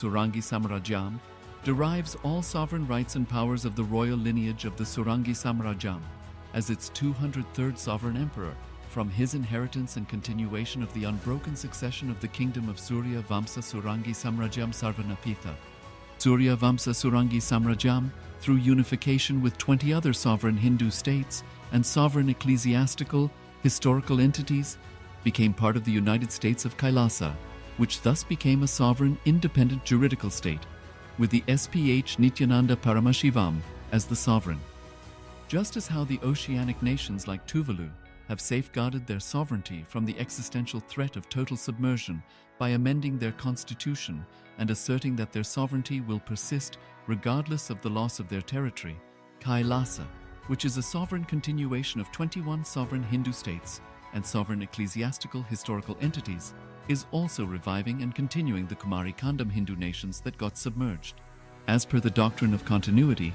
Surangi Samrajyam, derives all sovereign rights and powers of the royal lineage of the Surangi Samrajyam, as its 203rd sovereign emperor, from his inheritance and continuation of the unbroken succession of the kingdom of Suryavamsa Surangi Samrajyam Sarvajnapeetham. Suryavamsa Surangi Samrajyam, through unification with 20 other sovereign Hindu states and sovereign ecclesiastical, historical entities, became part of the United States of Kailasa, which thus became a sovereign, independent juridical state, with the HDH Nityananda Paramashivam as the sovereign. Just as how the oceanic nations like Tuvalu have safeguarded their sovereignty from the existential threat of total submersion by amending their constitution and asserting that their sovereignty will persist regardless of the loss of their territory, Kailasa, which is a sovereign continuation of 21 sovereign Hindu states and sovereign ecclesiastical historical entities, is also reviving and continuing the Kumari Kandam Hindu nations that got submerged. As per the doctrine of continuity,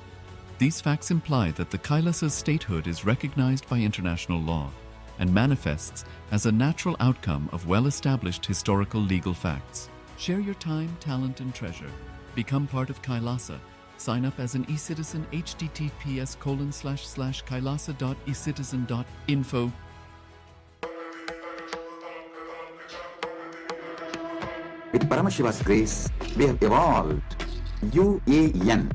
these facts imply that the Kailasa's statehood is recognized by international law and manifests as a natural outcome of well-established historical legal facts. Share your time, talent, and treasure. Become part of Kailasa. Sign up as an e-citizen https://kailasa.ecitizen.info. With Paramashiva's grace, we have evolved UAN,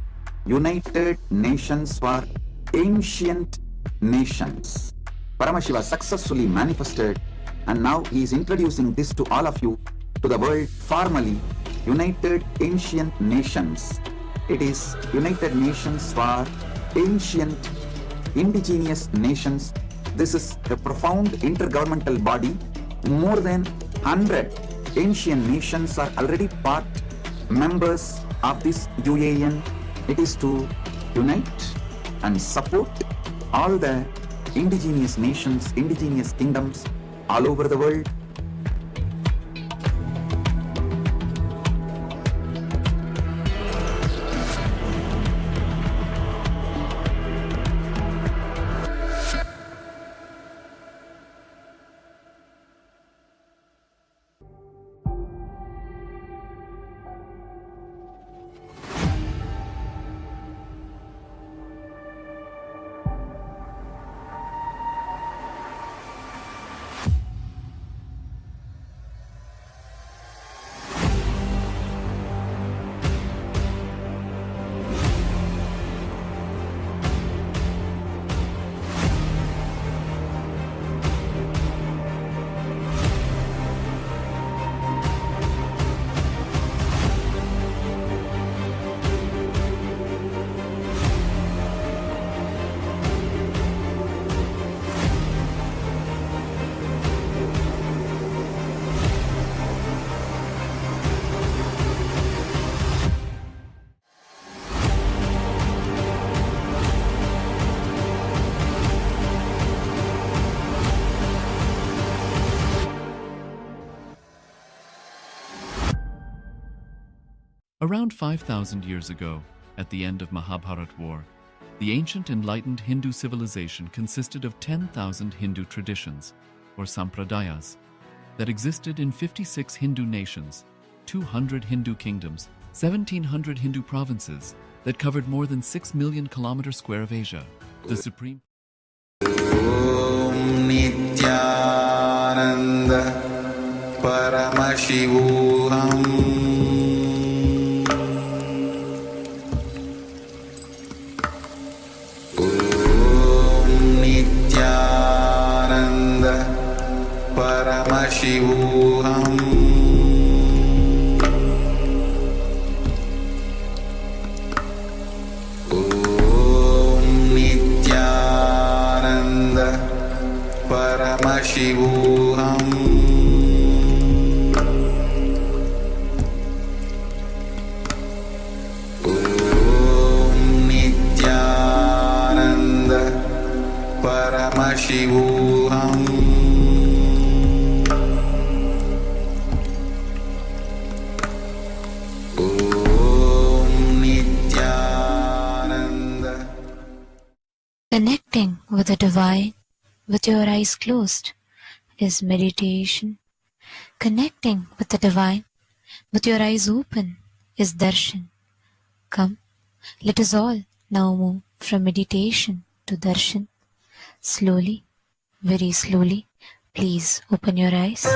United Nations for Ancient Nations. Paramashiva successfully manifested, and now he is introducing this to all of you, to the world formally, United Ancient Nations. It is United Nations for Ancient Indigenous Nations. This is a profound intergovernmental body. More than 100 ancient nations are already part members of this UAN. It is to unite and support all the indigenous nations, indigenous kingdoms all over the world. Around 5,000 years ago, at the end of Mahabharat War, the ancient enlightened Hindu civilization consisted of 10,000 Hindu traditions, or sampradayas, that existed in 56 Hindu nations, 200 Hindu kingdoms, 1,700 Hindu provinces that covered more than 6 million kilometers square of Asia. The Supreme NITHYANANDA Paramashivam Paramashivam Om Nityananda Paramashivam Om Nityananda Paramashivam Connecting with the divine with your eyes closed is meditation. Connecting with the divine with your eyes open is darshan. Come, let us all now move from meditation to darshan. Slowly, very slowly, please open your eyes.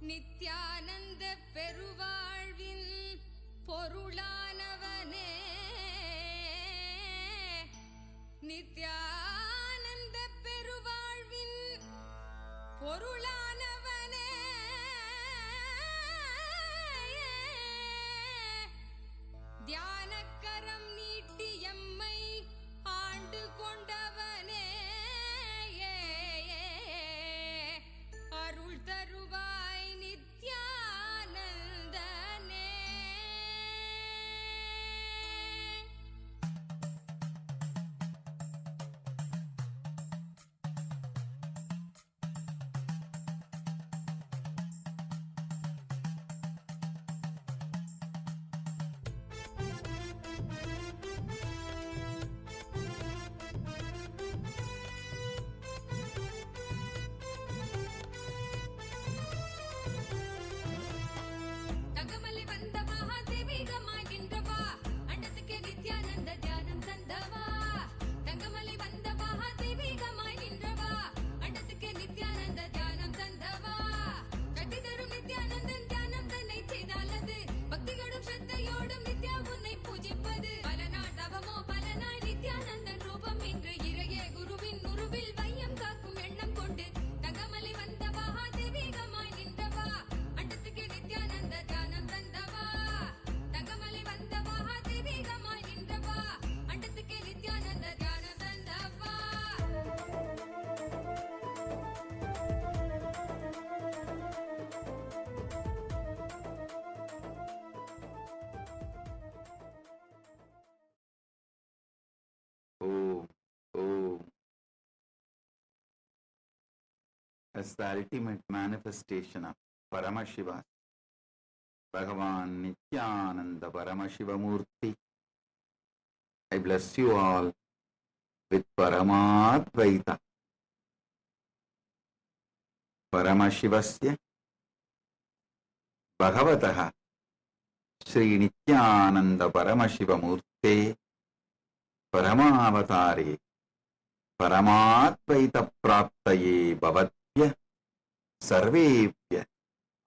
Nityananda பெருவாழ்வின் பொருளானவனே, Nityananda பெருவாழ்வின் பொருளானவனே, தியானக்கரம் நீட்டி எம்மை ஆண்டு கொண்டவனே, அருள் தருவாய் நித்யானந்தனே. தகமலை வந்த மகா தெய்வீகமாய் நின்றவா அண்டத்துக்கே நித்யானந்த தியானம் தந்தவா தங்கமலை வந்த மகா தெய்வீகமாய் நின்றவா அண்டத்துக்கே நித்யானந்த தியானம் தந்தவா கட்டி தரும் நித்யானந்தன் தியானம் தன்னை செய்தாலது பக்தியோடும் ஸ்ரத்தையோடும் நித்யா உன்னை பூஜிப்பது பல நாள் தவமோ பல நாள் நித்யானந்தன் ரூபம் இன்று இறையே குருவின் உருவில் வையம் காக்கும் எண்ணம் கொண்டு தங்கமலை வந்த மகா தெய்வீகமாய் நின்றவா அண்டத்துக்கே நித்யானந்த தியானம் தந்தவா தங்கமலை வந்த மகா தெய்வீகமாய் நின்றவா அண்டத்துக்கே நித்யானந்த தியானம் தந்தவா Om, Om. As the ultimate manifestation of Paramashiva, Bhagavan Nityananda Paramashiva Murti, I bless you all with Paramadvaita. Paramashivasya Bhagavataha Sri Nityananda Paramashiva Murte Paramavatare Paramadvaita Praptaye Bhavatya Sarvepya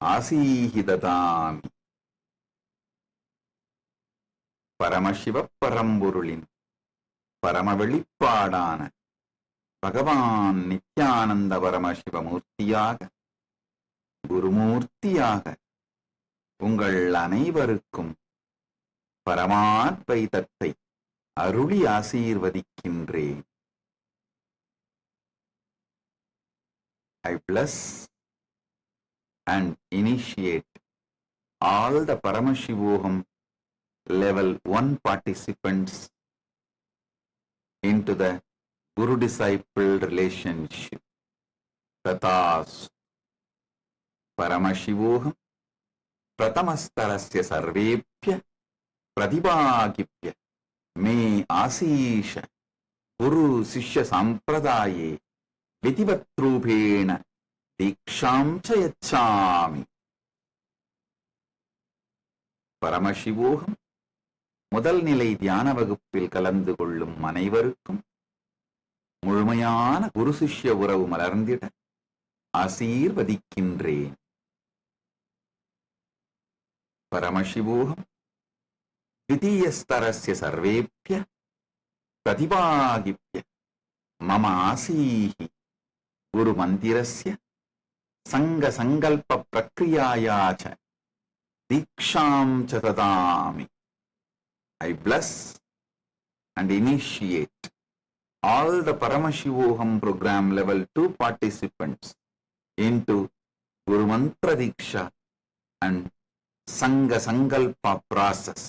Asihidatami. Paramashiva Paramburulin Paramavelipadana Bhagavan Nityananda Paramashiva Murtiyaga Gurumurtiyaga உங்கள் அனைவருக்கும் பரமாத்வைதத்தை அருளி ஆசீர்வதிக்கின்றேன். I bless and initiate all the Paramashivoham level 1 participants into the Guru-disciple relationship. Tathas Paramashivoham Pratamastarasya Sarvepya Pradibhagipya Me Asisha Guru Sishya Sampradaye Vitivatrupena Diksham Chayachami. Paramashivoham முதல் நிலை தியான வகுப்பில் கலந்து கொள்ளும் அனைவருக்கும் முழுமையான குரு சிஷ்ய உறவு மலர்ந்திட ஆசீர்வதிக்கின்றேன். Paramashivoham Dvitiyastarasya Sarvepya Pratibhagipya Mama Asihi Guru Mandirasya Sanga Sangalpa Prakriyayacha Diksham Chatadami. I bless and initiate all the Paramashivoham program level 2 participants into Guru Mantra Diksha and Sanga Sangalpa process.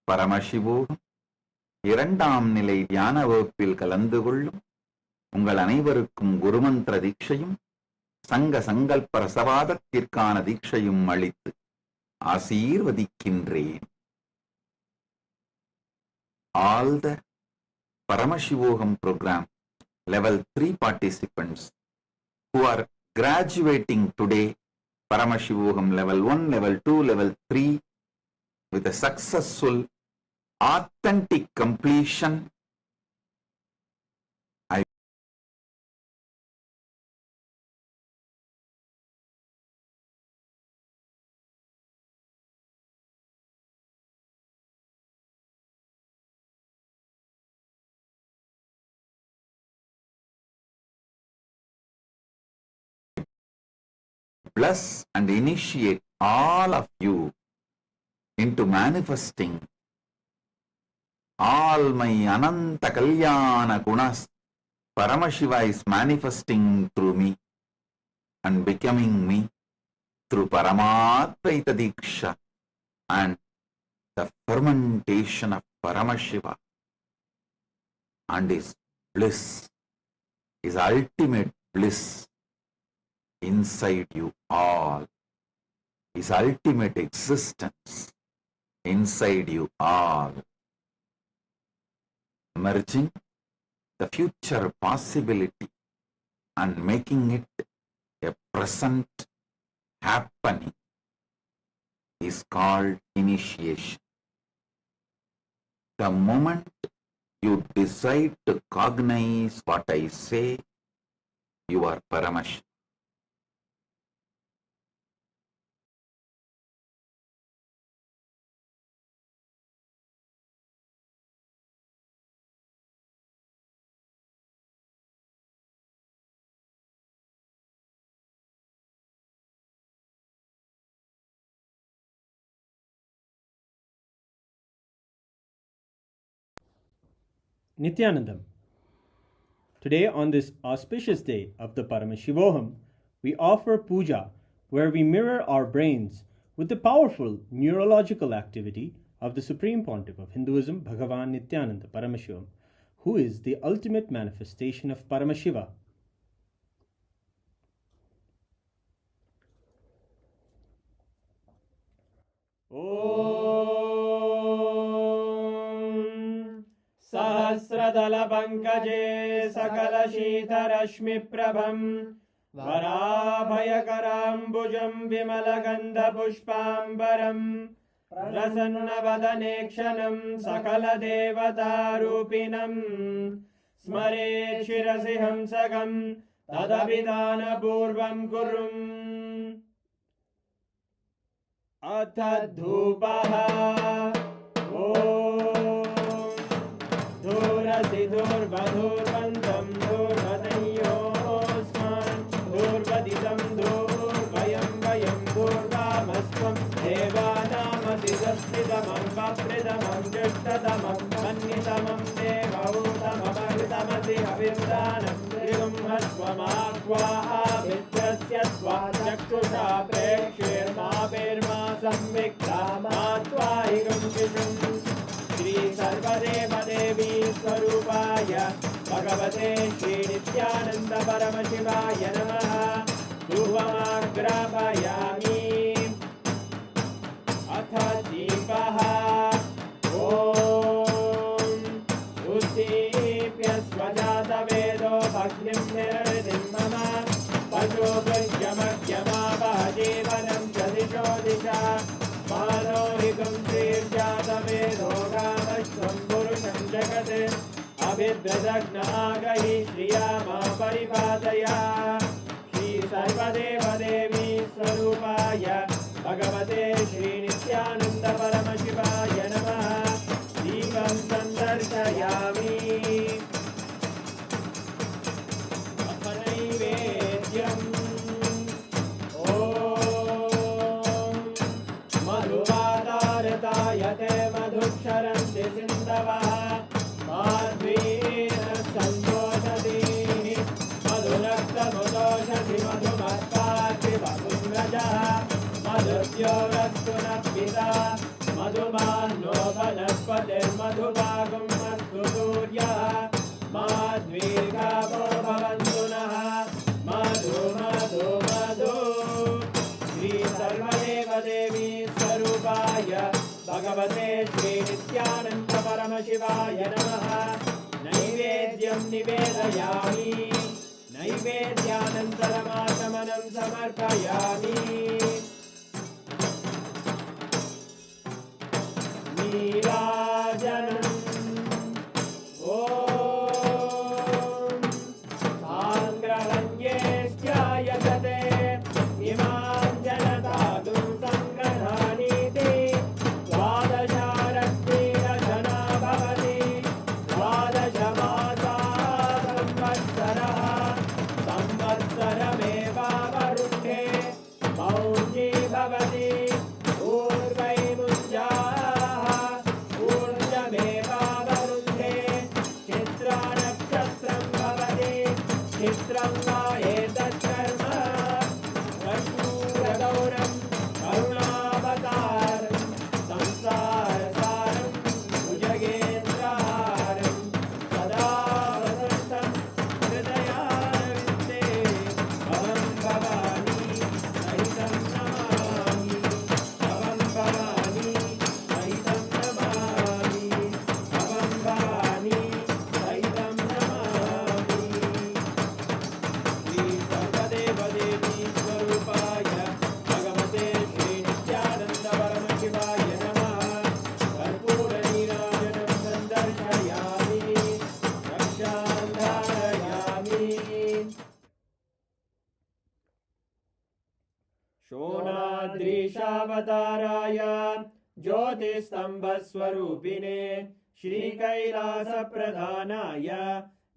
Paramashivoham இரண்டாம் நிலை தியான வகுப்பில் கலந்து கொள்ளும் உங்கள் அனைவருக்கும் குருமந்திர தீட்சையும் சங்க சங்கல்ப ரசவாதத்திற்கான தீட்சையும் அளித்து ஆசீர்வதிக்கின்றேன். All the Paramashivoham program level 3 participants who are graduating today, Paramashivoham level 1, level 2, level 3 with a successful authentic completion. I bless and initiate all of you into manifesting all my Ananta Kalyana Gunas. Paramashiva is manifesting through me and becoming me through Paramadvaita Diksha and the fermentation of Paramashiva and his bliss, his ultimate bliss inside you all. His ultimate existence inside you all, merging the future possibility and making it a present happening is called initiation. The moment you decide to cognize what I say, you are Paramashivam. Nithyanandam. Today, on this auspicious day of the Paramashivoham, we offer puja where we mirror our brains with the powerful neurological activity of the Supreme Pontiff of Hinduism, Bhagavan Nithyananda Paramashivam, who is the ultimate manifestation of Paramashiva. सहस्रदलपङ्कजे सकलशीतरश्मिप्रभं वराभयकराम्बुजं विमलगन्धपुष्पाम्बरं प्रसन्नवदनेक्षणं सकलदेवतारूपिणं स्मरेत् शिरसि हंसकं तदभिधानपूर्वं कुरुम् अथ धूपः धूर्वधूर्वन्तं धूर्वतयोस्मान् धूर्वदितं धूर्वयं वयं धूर्वामस्त्वं देवानामसि संस्थितमं वप्रितमं जुष्टतमं मन्नितमं देवहूतममृतमसि हविर्दानं त्रिगुंहस्वमाह्वाभिद्रस्य त्वा चक्षुषा प्रेक्ष्येर्मा संविक्ता मा त्वाहिगं शिशुम् श्री सर्वदेवदेवी स्वरूपाय भगवते श्री नित्यानंद परमशिवाय नमः धूपमाग्रापयामि अथ दीपः उद्दीप्य स्वजातवेदो भग्निं निरृतिं मम पशुभृत्यमग्यमावह जीवनं च दिशो दिशा मानोहिकं श्रीर्जातवेदो गामश्वं पुरुषं जगत् अभिद्रदग्नागहि श्रिया मा परिपादया श्री सर्वदेवदेवी स्वरूपाय भगवते श्री नित्यानंद परमशिवाय नमः दीपं सन्दर्शयामि अथ नैवेद्यम् मधुवातारतायते मधुक्षरन्ति सिन्धवः माध्वीन सन्तोषति मधुरक्तमुदोषसि मधुमत्पाति वपुङ्गजः मधुद्योरस्तु नः पिता मधुमान्नो वनस्पतिर्मधुभागं अस्तु सूर्यः माध्वीर्गावो भवन्तु नः मधु मधु मधु श्री सर्वदेवदेवी स्वरूपाय भगवते श्री नित्यानंद परमशिवाय नमः नैवेद्यं निवेदयामि नैवेद्यानन्तरमाचमनं समर्पयामि नीराजनम् ॐ साङ्ग्रहण्येश्चायजते इमां जनतादुं सङ्ग्रहाणीति द्वादशारत्नीरजना भवति द्वादशमासा संवत्सरः संवत्सरमेवावरुद्धे मौञ्जी भवति ऊर्वैमुञ्जाः शोणाद्रीशावताराय ज्योतिस्तम्भस्वरूपिणे श्रीकैलासप्रधानाय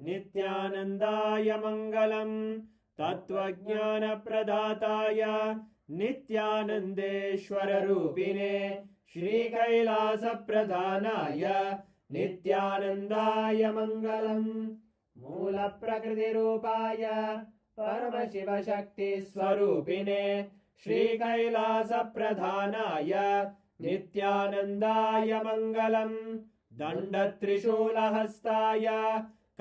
नित्यानन्दाय मङ्गलम् तत्त्वज्ञानप्रदाताय नित्यानन्देश्वररूपिणे श्रीकैलासप्रधानाय नित्यानन्दाय मङ्गलम् मूलप्रकृतिरूपाय परमशिवशक्तिस्वरूपिणे श्रीकैलासप्रधानाय नित्यानन्दाय मङ्गलम् दण्डत्रिशूलहस्ताय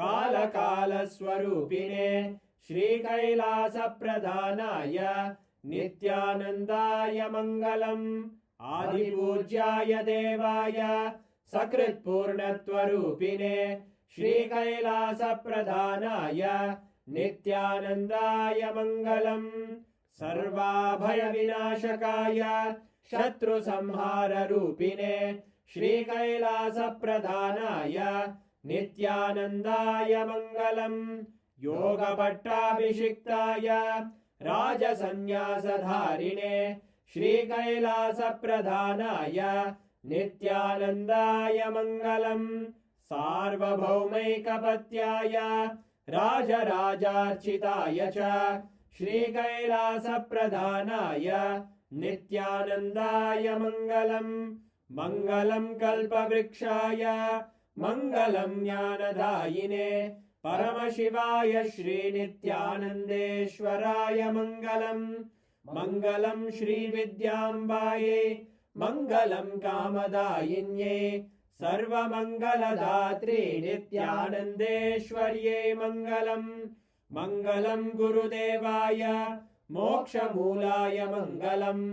कालकालस्वरूपिणे श्रीकैलासप्रधानाय नित्यानन्दाय मङ्गलम् आदिपूज्याय देवाय सकृत्पूर्णत्वरूपिणे श्रीकैलासप्रधानाय नित्यानन्दाय मङ्गलम् सर्वाभयविनाशकाय शत्रुसंहाररूपिणे श्रीकैलासप्रधानाय नित्यानन्दाय मङ्गलम् योगपट्टाभिषिक्ताय राजसन्न्यासधारिणे श्रीकैलासप्रधानाय नित्यानन्दाय मङ्गलम् सार्वभौमैकपत्याय राजराजार्चिताय च श्रीकैलासप्रधानाय नित्यानन्दाय मङ्गलम् मङ्गलम् कल्पवृक्षाय मङ्गलम् ज्ञानदायिने परमशिवाय श्रीनित्यानन्देश्वराय मङ्गलम् मङ्गलम् श्रीविद्याम्बायै मङ्गलम् कामदायिन्यै सर्वमङ्गलदात्रे नित्यानन्देश्वर्यै मङ्गलम् मङ्गलम् गुरुदेवाय मोक्षमूलाय मङ्गलम्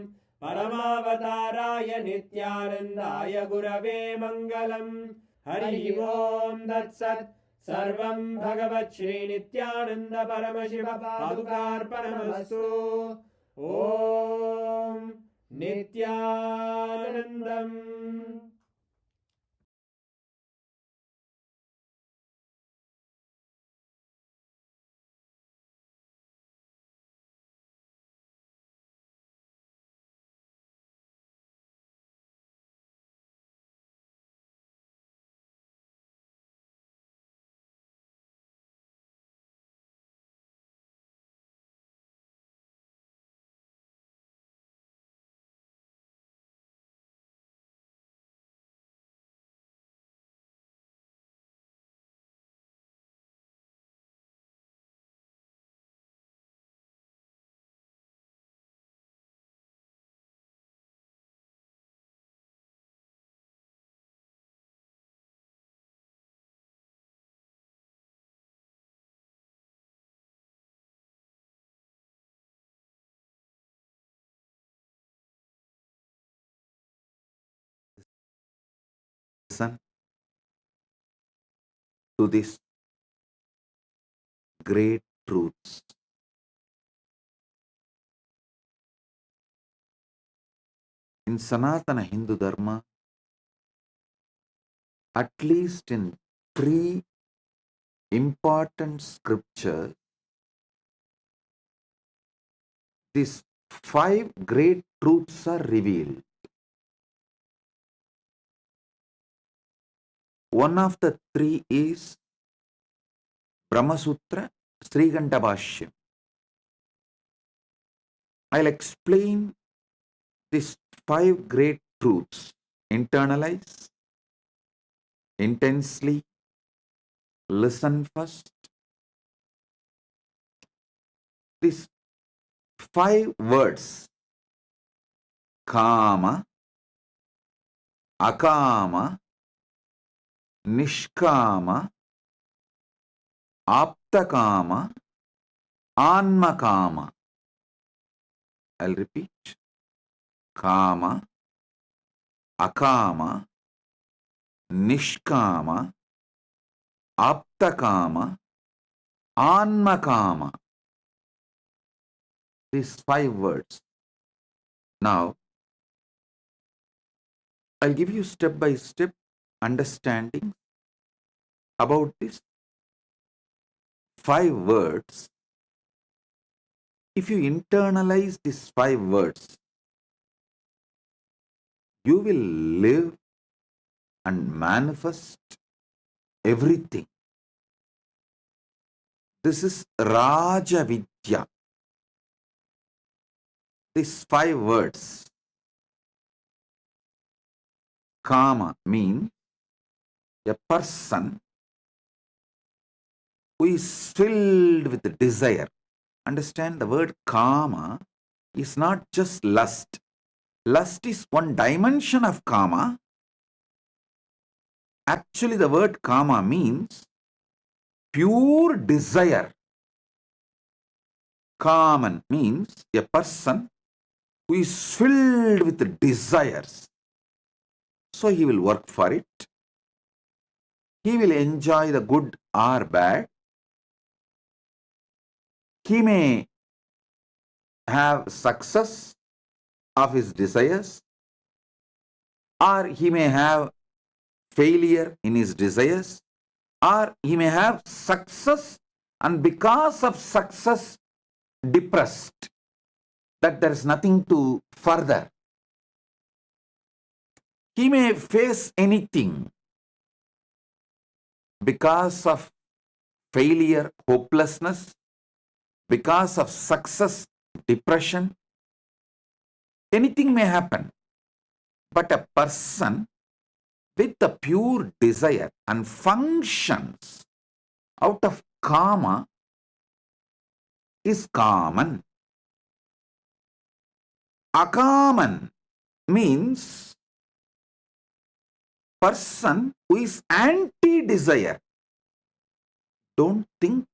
परमावताराय नित्यानन्दाय गुरवे मङ्गलम् हरि ओम् तत्सत् सर्वं भगवत् श्रीनित्यानन्द परमशिव पादुकार्पणमस्तु ॐ नित्यानन्दम् Listen to these great truths. In Sanatana Hindu Dharma, at least in 3 important scriptures, these 5 great truths are revealed. One of the 3 is Brahmasutra Sriganta Bhashyam. I'll explain these 5 great truths. Internalize, intensely, listen first. These 5 words: Kama, Akama, Nishkama, Aptakama, Anmakama. I'll repeat. Kama, Akama, Nishkama, Aptakama, Anmakama. These 5 words. Now, I'll give you step by step understanding about these 5 words If you internalize these 5 words, you will live and manifest everything. This is Raja Vidya. These 5 words. Kama means a person who is filled with desire. Understand, the word kama is not just lust. Lust is one dimension of kama. Actually, the word kama means pure desire. Kaman means a person who is filled with desires. So he will work for it. He will enjoy the good or bad. He may have success of his desires, or he may have failure in his desires, or he may have success and because of success depressed, that there is nothing to further. He may face anything because of failure, hopelessness, because of success, depression. Anything may happen. But a person with the pure desire and functions out of kama is kaman. Akaman means person who is anti-desire. Don't think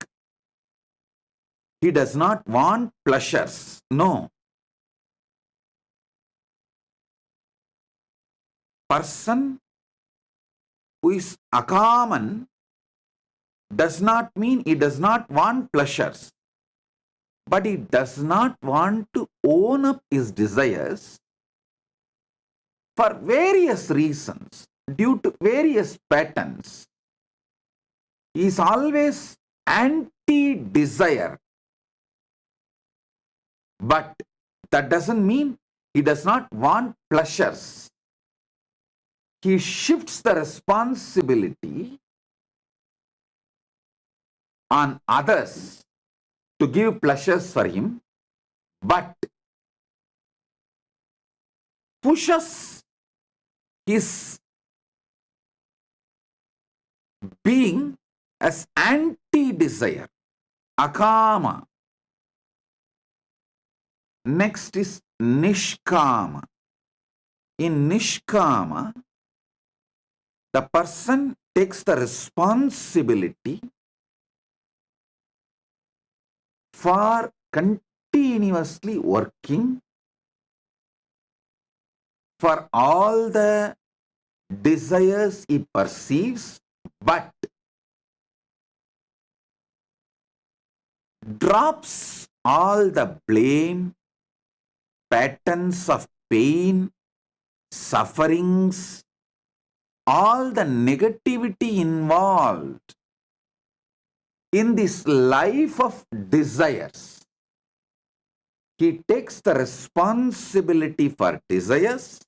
he does not want pleasures. No. Person who is akaman does not mean he does not want pleasures, but he does not want to own up his desires for various reasons, due to various patterns. He is always anti-desire. But that doesn't mean he does not want pleasures. He shifts the responsibility on others to give pleasures for him, but pushes his being as anti-desire, akama. Next is nishkama. In nishkama, the person takes the responsibility for continuously working for all the desires he perceives, but drops all the blame, patterns of pain, sufferings, all the negativity involved in this life of desires. He takes the responsibility for desires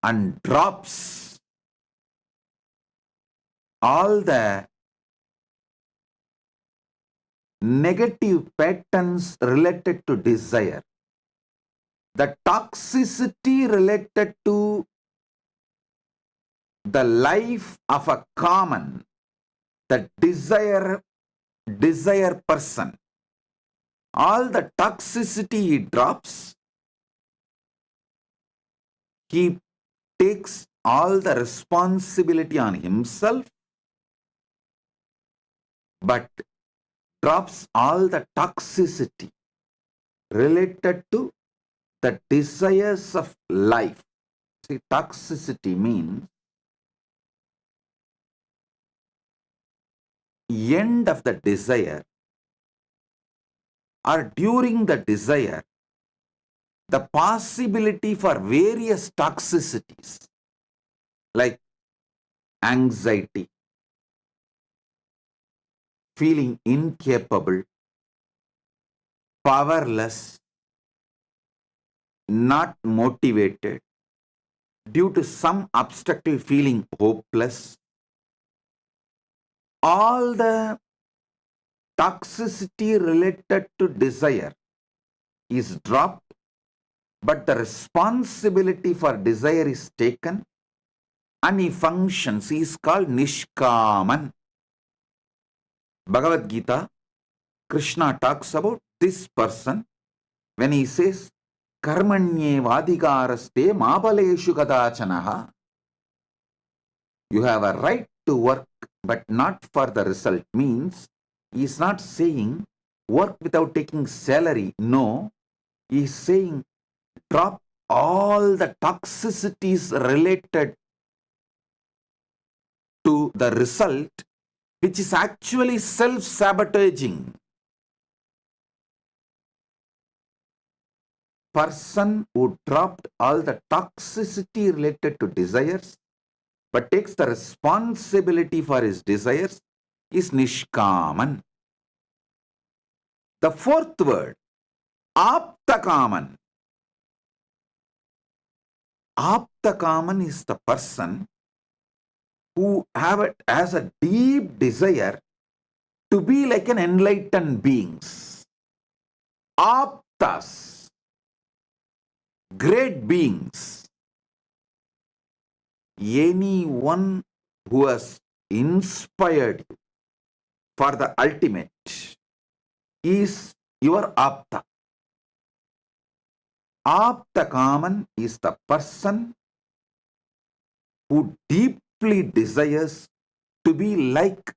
and drops all the negative patterns related to desire, the toxicity related to the life of a common, the desire person. All the toxicity he drops, he takes all the responsibility on himself, but drops all the toxicity related to the desires of life. See, toxicity means end of the desire or during the desire, the possibility for various toxicities like anxiety, feeling incapable, powerless, not motivated, due to some obstructive feeling hopeless, all the toxicity related to desire is dropped, but the responsibility for desire is taken and he functions. He is called Nishkaman. Bhagavad Gita, Krishna talks about this person when he says, Karmanye vadikaraste mabaleshu kadachanaha. You have a right to work, but not for the result. Means, he is not saying work without taking salary. No, he is saying drop all the toxicities related to the result, which is actually self-sabotaging. Person who dropped all the toxicity related to desires but takes the responsibility for his desires is Nishkaman. The fourth word, Aptakaman. Aptakaman is the person who has a deep desire to be like an enlightened beings. Aptas, great beings. Anyone who has inspired you for the ultimate is your Apta. Aptakaman is the person who deeply desires to be like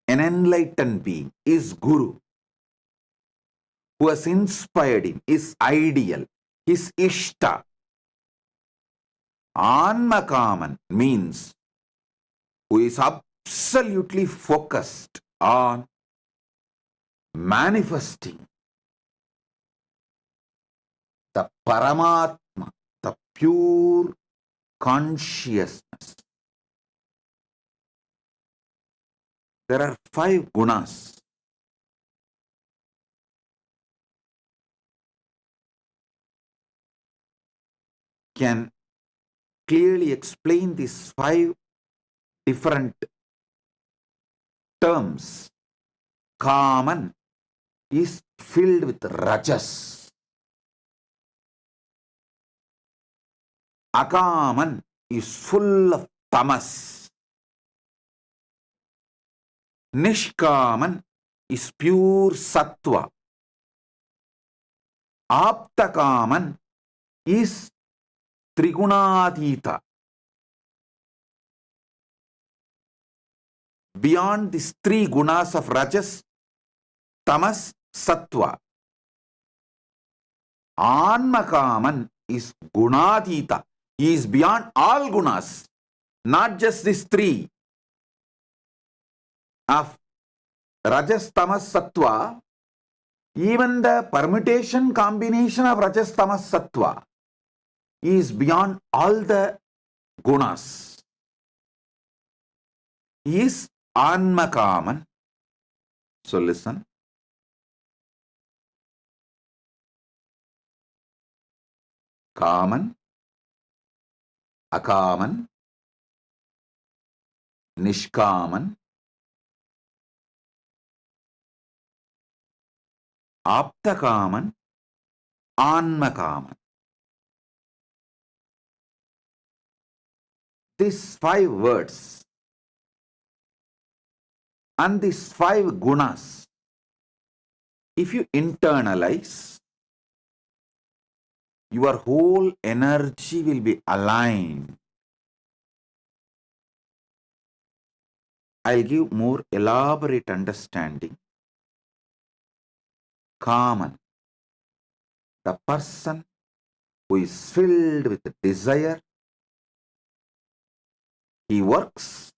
an enlightened being, is Guru, who has inspired him, is ideal, is Ishta. Anmakaman means who is absolutely focused on manifesting the Paramatma, the pure consciousness. There are 5 gunas. Can clearly explain these 5 different terms. Kaman is filled with rajas. Akaman is full of tamas. Nishkaman is pure sattva. Aptakaman is Trigunadita. Beyond these 3 gunas of rajas, tamas, sattva. Anmakaman is Gunadita. He is beyond all gunas, not just these 3 of rajas, tamas, sattva. Even the permutation combination of rajas, tamas, sattva is beyond all the gunas. He is Anmakaman. So listen. Kaman, Akaman, Nishkaman, Aptakaman, Anmakaman. These 5 words and these 5 gunas, if you internalize, your whole energy will be aligned. I'll give more elaborate understanding. Kaman, the person who is filled with desire, he works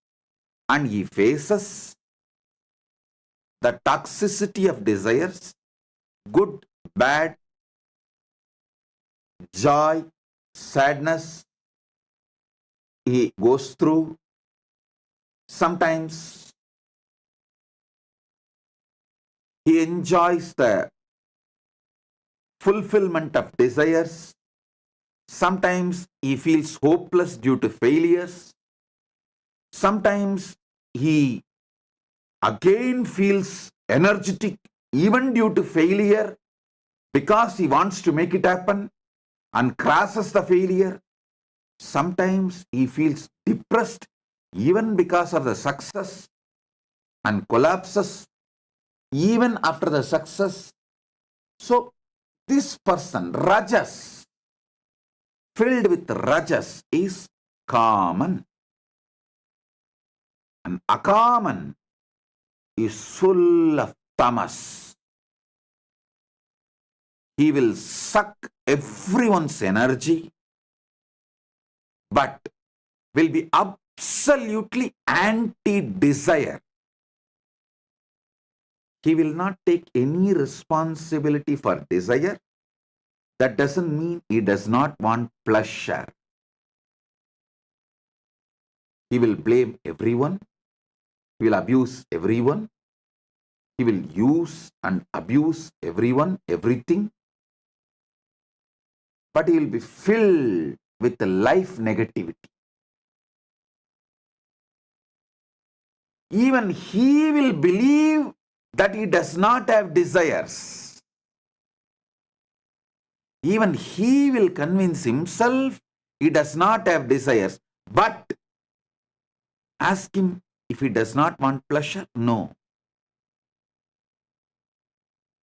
and he faces the toxicity of desires, good, bad, joy, sadness, he goes through. Sometimes he enjoys the fulfillment of desires. Sometimes he feels hopeless due to failures. Sometimes he again feels energetic even due to failure because he wants to make it happen and crashes the failure. Sometimes he feels depressed even because of the success and collapses even after the success. So this person, Rajas, filled with Rajas, is common. And Akaman is full of tamas. He will suck everyone's energy, but will be absolutely anti-desire. He will not take any responsibility for desire. That doesn't mean he does not want pleasure. He will blame everyone. He will abuse everyone. He will use and abuse everyone, everything. But he will be filled with the life negativity. Even he will believe that he does not have desires. Even he will convince himself he does not have desires. But ask him if he does not want pleasure. No.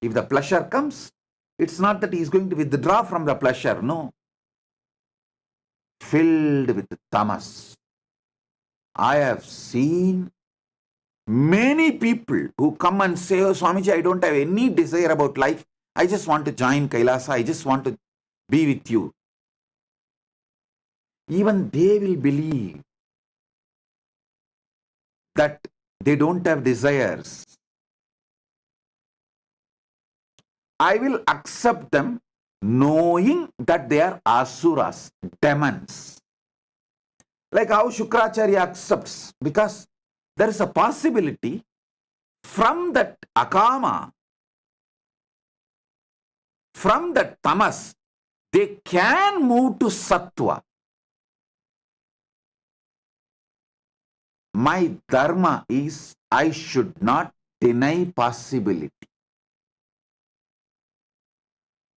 If the pleasure comes, it's not that he is going to withdraw from the pleasure. No. Filled with tamas. I have seen many people who come and say, oh Swamiji, I don't have any desire about life. I just want to join Kailasa. I just want to be with you. Even they will believe that they don't have desires. I will accept them knowing that they are asuras, demons. Like how Shukracharya accepts, because there is a possibility from that akama, from that tamas, they can move to sattva. My dharma is I should not deny possibility.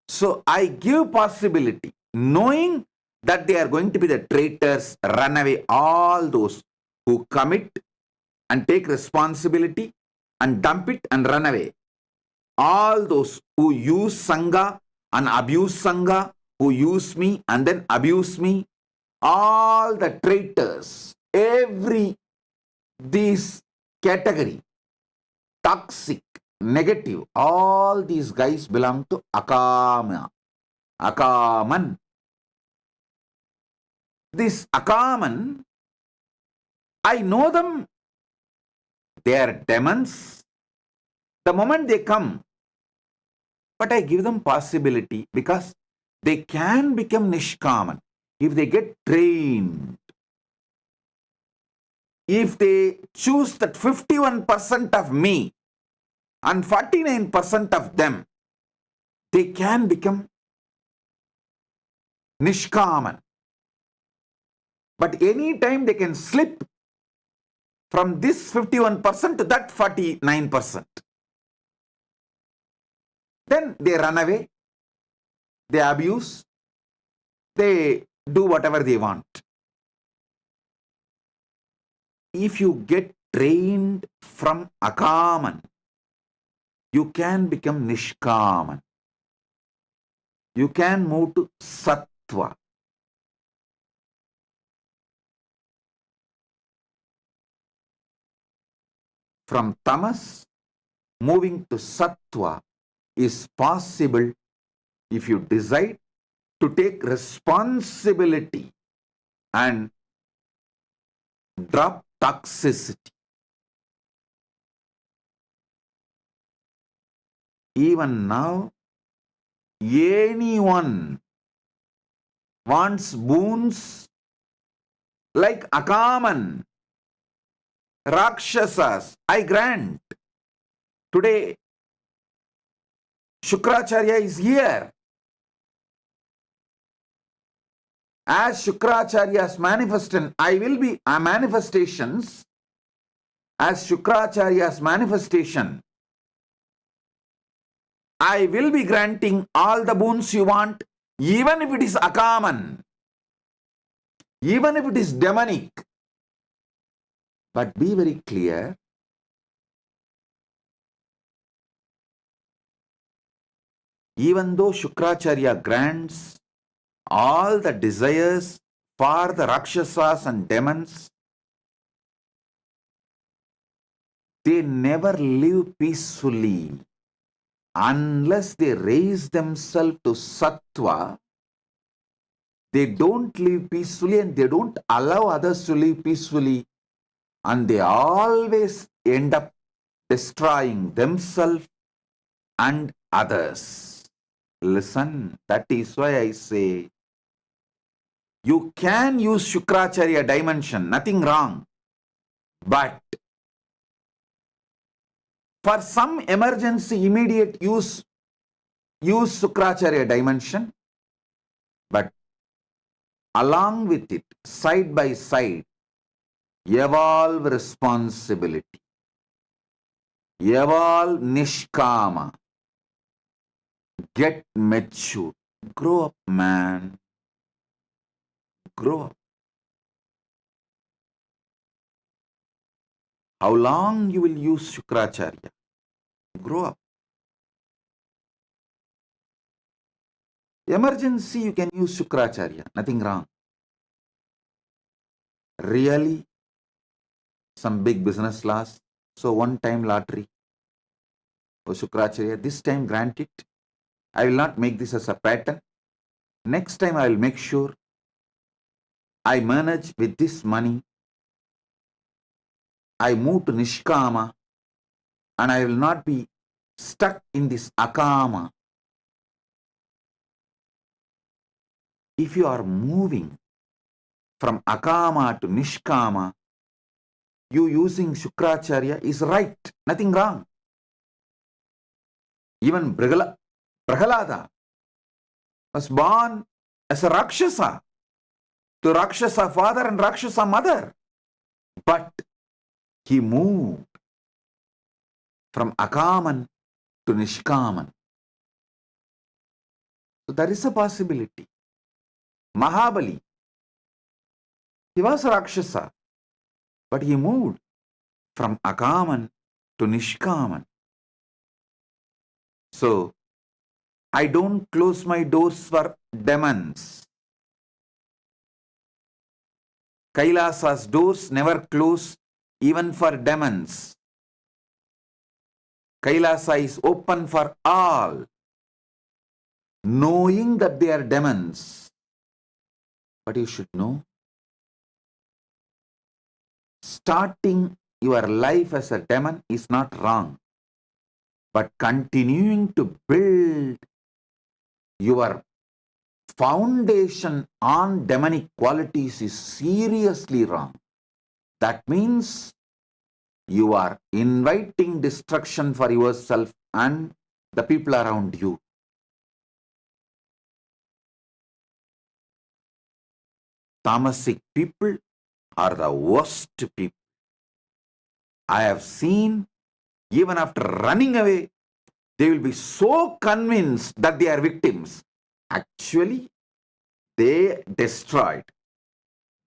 So I give possibility, knowing that they are going to be the traitors, run away, all those who commit and take responsibility and dump it and run away. All those who use Sangha and abuse Sangha, who use me and then abuse me, all the traitors, these category, toxic, negative, all these guys belong to Akama, Akaman. This Akaman, I know them. They are demons. The moment they come, but I give them possibility because they can become Nishkaman if they get trained. If they choose that 51% of me and 49% of them, they can become Nishkaman. But any time they can slip from this 51% to that 49%. Then they run away, they abuse, they do whatever they want. If you get trained from Akaman, you can become Nishkaman. You can move to Sattva. From Tamas, moving to Sattva is possible if you decide to take responsibility and drop toxicity. Even now, anyone wants boons like Akaman, Rakshasas, I grant. Today, Shukracharya is here. As Shukracharya's manifestations, as Shukracharya's manifestation, I will be granting all the boons you want, even if it is akaman, even if it is demonic. But be very clear, even though Shukracharya grants all the desires for the Rakshasas and demons, they never live peacefully unless they raise themselves to sattva. They don't live peacefully and they don't allow others to live peacefully, and they always end up destroying themselves and others. Listen, that is why I say you can use Shukracharya dimension, nothing wrong, but for some emergency, immediate use Shukracharya dimension, but along with it, side by side, evolve responsibility, evolve nishkama, get mature, grow up, man, grow up. How long you will use Shukracharya? Grow up. Emergency, you can use Shukracharya, nothing wrong. Really, some big business loss, so one-time lottery, oh Shukracharya, this time grant it. I will not make this as a pattern. Next time I will make sure I manage with this money. I move to Nishkama and I will not be stuck in this Akama. If you are moving from Akama to Nishkama, you using Shukracharya is right, nothing wrong. Even Prahalada was born as a Rakshasa, to Rakshasa father and Rakshasa mother. But he moved from Akaman to Nishkaman. So there is a possibility. Mahabali, he was a Rakshasa, but he moved from Akaman to Nishkaman. So, I don't close my doors for demons. Kailasa's doors never close even for demons. Kailasa is open for all, knowing that they are demons. But you should know, starting your life as a demon is not wrong, but continuing to build your foundation on demonic qualities is seriously wrong. That means you are inviting destruction for yourself and the people around you. Tamasic people are the worst people. I have seen, even after running away, they will be so convinced that they are victims. Actually, they destroyed,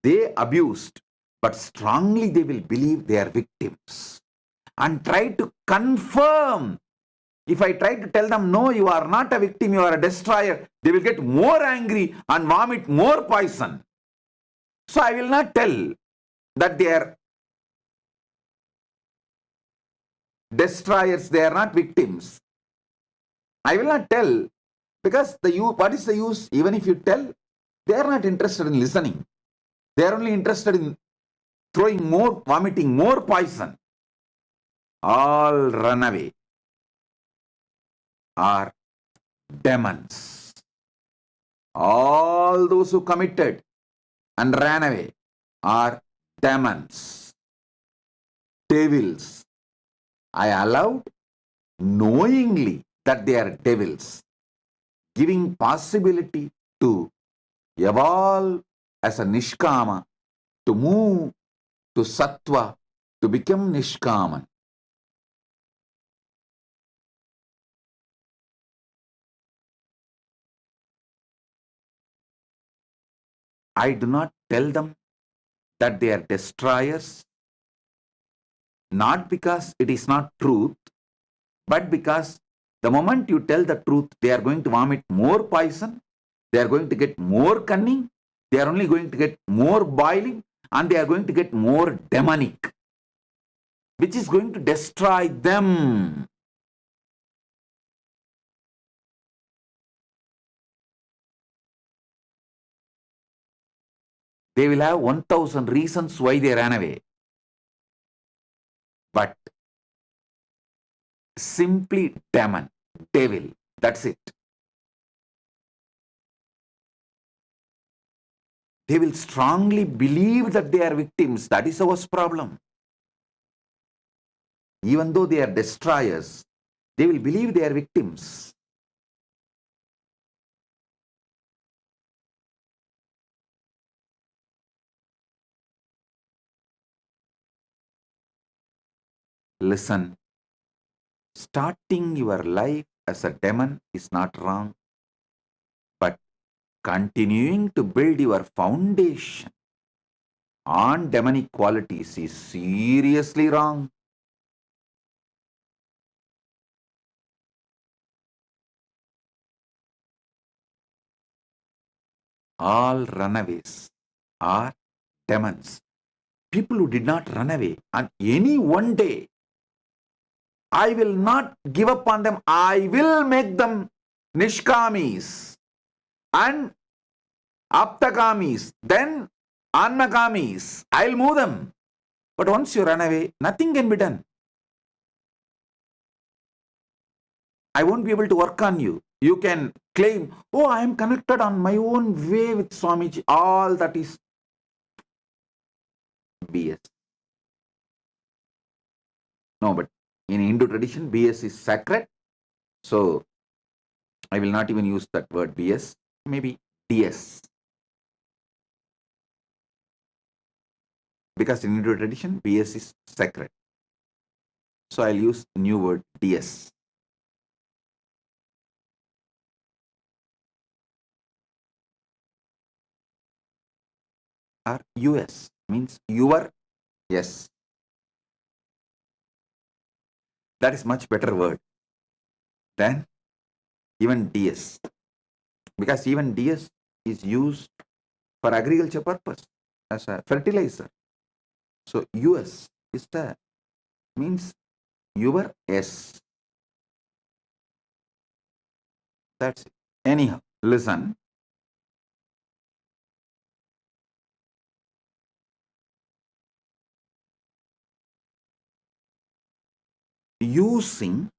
they abused, but strongly they will believe they are victims and try to confirm. If I try to tell them, no, you are not a victim, you are a destroyer, they will get more angry and vomit more poison. So I will not tell that they are destroyers, they are not victims. I will not tell, because what is the use? Even if you tell, they are not interested in listening. They are only interested in vomiting more poison. All run away are demons. All those who committed and ran away are demons, devils. I allowed knowingly that they are devils, giving possibility to evolve as a nishkama, to move to sattva, to become nishkaman. I do not tell them that they are destroyers, not because it is not truth, but because the moment you tell the truth, they are going to vomit more poison, they are going to get more cunning, they are only going to get more boiling, and they are going to get more demonic, which is going to destroy them. They will have 1,000 reasons why they ran away. But simply demon, devil, that's it. They will strongly believe that they are victims. That is our problem. Even though they are destroyers, they will believe they are victims. Listen, starting your life as a demon is not wrong, but continuing to build your foundation on demonic qualities is seriously wrong. All runaways are demons. People who did not run away, and any one day, I will not give up on them. I will make them nishkamis and aptakamis, then annakamis. I'll move them. But once you run away, nothing can be done. I won't be able to work on you. You can claim, oh, I am connected on my own way with Swamiji. All that is BS. No, but in Hindu tradition, BS is sacred. So I will not even use that word BS. Maybe DS. Because in Hindu tradition, BS is sacred. So I'll use new word DS. Or US means your, yes. That is much better word than even DS. Because even DS is used for agriculture purpose as a fertilizer. So US is the means your S. That's it. Anyhow, listen. Using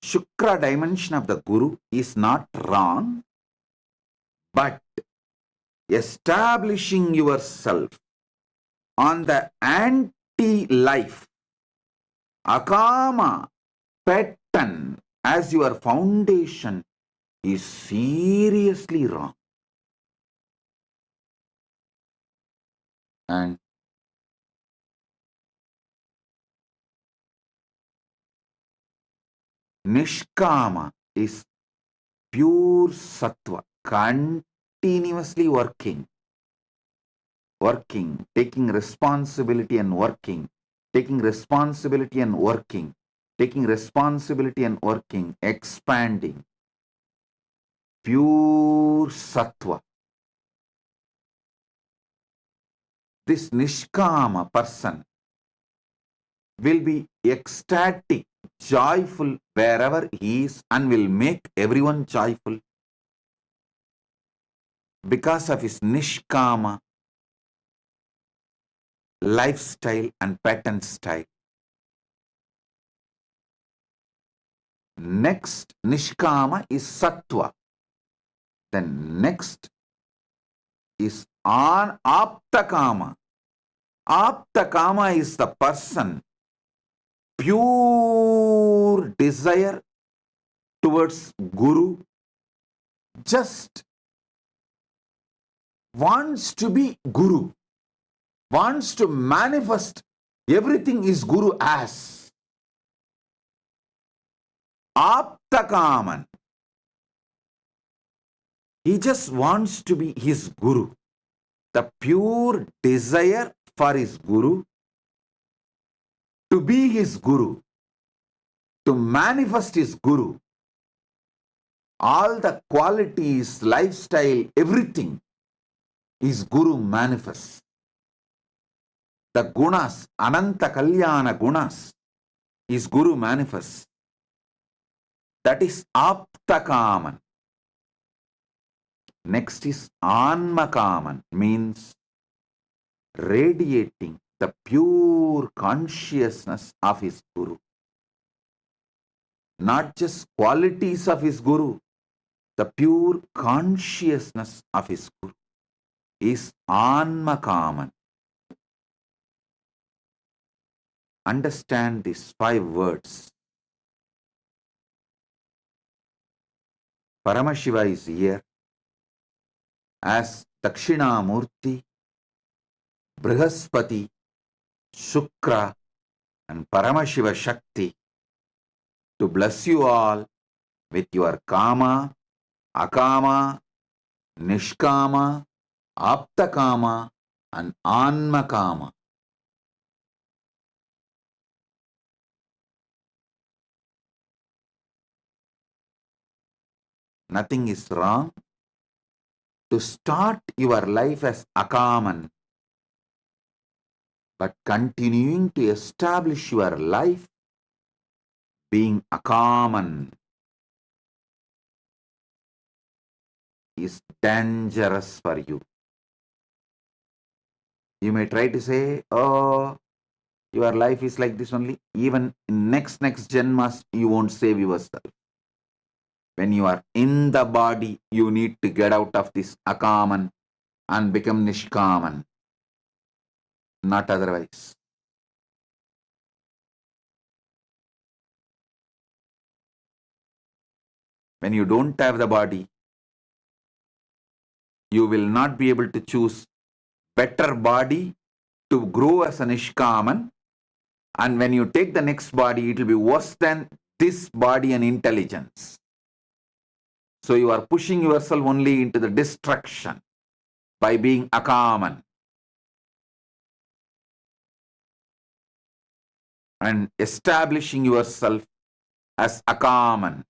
Shukra dimension of the Guru is not wrong, but establishing yourself on the anti-life, akama pattern as your foundation is seriously wrong. And Nishkama is pure sattva, continuously working, taking responsibility and working, taking responsibility and working, taking responsibility and working, expanding. Pure sattva. This Nishkama person will be ecstatic, joyful wherever he is, and will make everyone joyful because of his Nishkama lifestyle and pattern style. Next Nishkama is Sattva. Then next is Aptakama. Aptakama is the person pure desire towards Guru, just wants to be Guru, wants to manifest everything is Guru as. Aptakaman. He just wants to be his Guru. The pure desire for his Guru, to be his Guru, to manifest his Guru. All the qualities, lifestyle, everything is Guru manifests. The gunas, Ananta Kalyana gunas, is Guru manifests. That is Aptakaman. Next is Anmakaman, means radiating the pure consciousness of his Guru. Not just qualities of his Guru, the pure consciousness of his Guru is Anmakaman. Understand these 5 words. Paramashiva is here as Dakshinamurti, Brihaspati, Shukra, and Paramashiva Shakti to bless you all with your Kama, Akama, Nishkama, Aptakama, and Anmakama. Nothing is wrong to start your life as Akaman, but continuing to establish your life being Akaman is dangerous for you. You may try to say, oh, your life is like this only. Even in next Janmas, you won't save yourself. When you are in the body, you need to get out of this Akaman and become Nishkaman. Not otherwise. When you don't have the body, you will not be able to choose better body to grow as a Nishkaman. And when you take the next body, it will be worse than this body and intelligence. So you are pushing yourself only into the destruction by being Akaman. And establishing yourself as Akaman.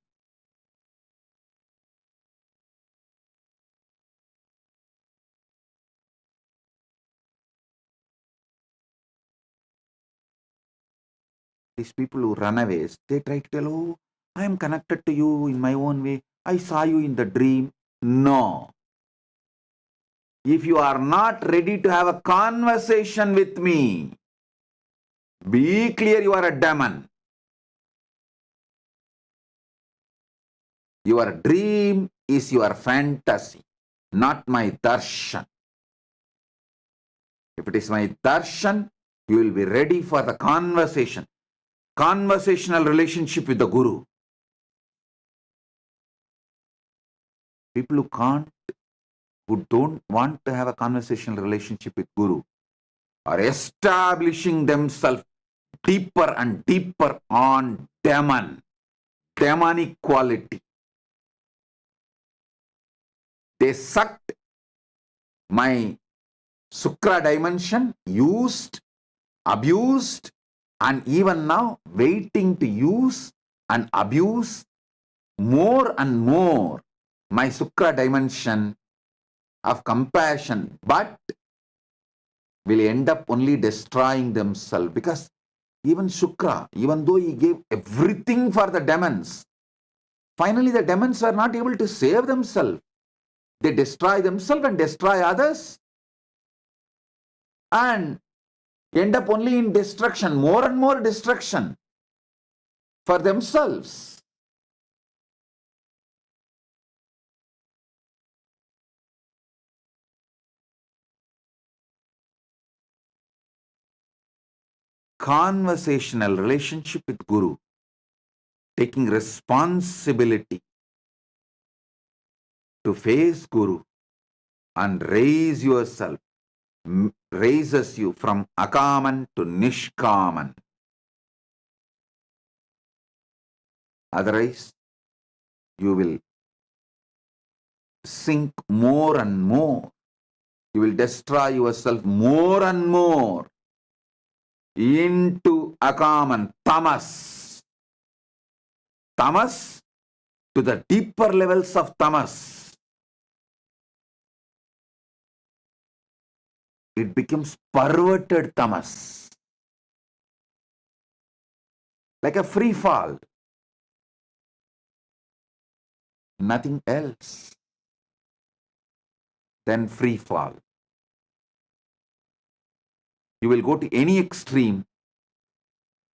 These people who run away, they try to tell, oh, I am connected to you in my own way. I saw you in the dream. No. If you are not ready to have a conversation with me, be clear you are a demon. Your dream is your fantasy, not my darshan. If it is my darshan, you will be ready for the conversation. Conversational relationship with the Guru. People who don't want to have a conversational relationship with Guru are establishing themselves deeper and deeper on demonic quality. They sucked my Sukra dimension, used, abused, and even now waiting to use and abuse more and more my Sukra dimension of compassion, but will end up only destroying themselves. Because even Shukra, even though he gave everything for the demons, finally the demons are not able to save themselves. They destroy themselves and destroy others and end up only in destruction, more and more destruction for themselves. Conversational relationship with Guru, taking responsibility to face Guru, and raises you from akaman to nishkaman. Otherwise, you will sink more and more. You will destroy yourself more and more into akaman, tamas. Tamas to the deeper levels of tamas. It becomes perverted tamas. Like a free fall. Nothing else than free fall. You will go to any extreme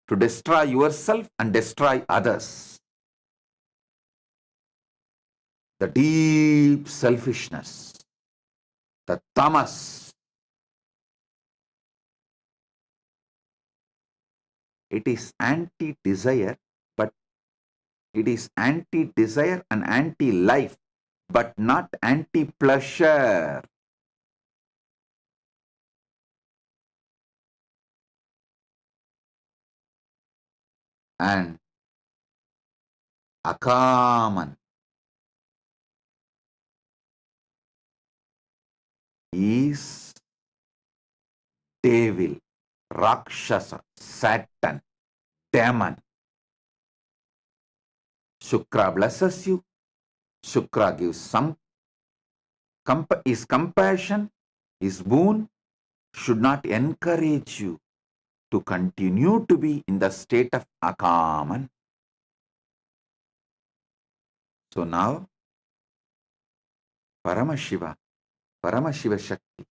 to destroy yourself and destroy others. The deep selfishness, the tamas, it is anti-desire, but it is anti-desire and anti-life, but not anti-pleasure. And akaman is devil, rakshasa, Satan, demon. Shukra blesses you. Shukra gives his compassion, his boon should not encourage you to continue to be in the state of akaman. So now, Paramashiva Shakti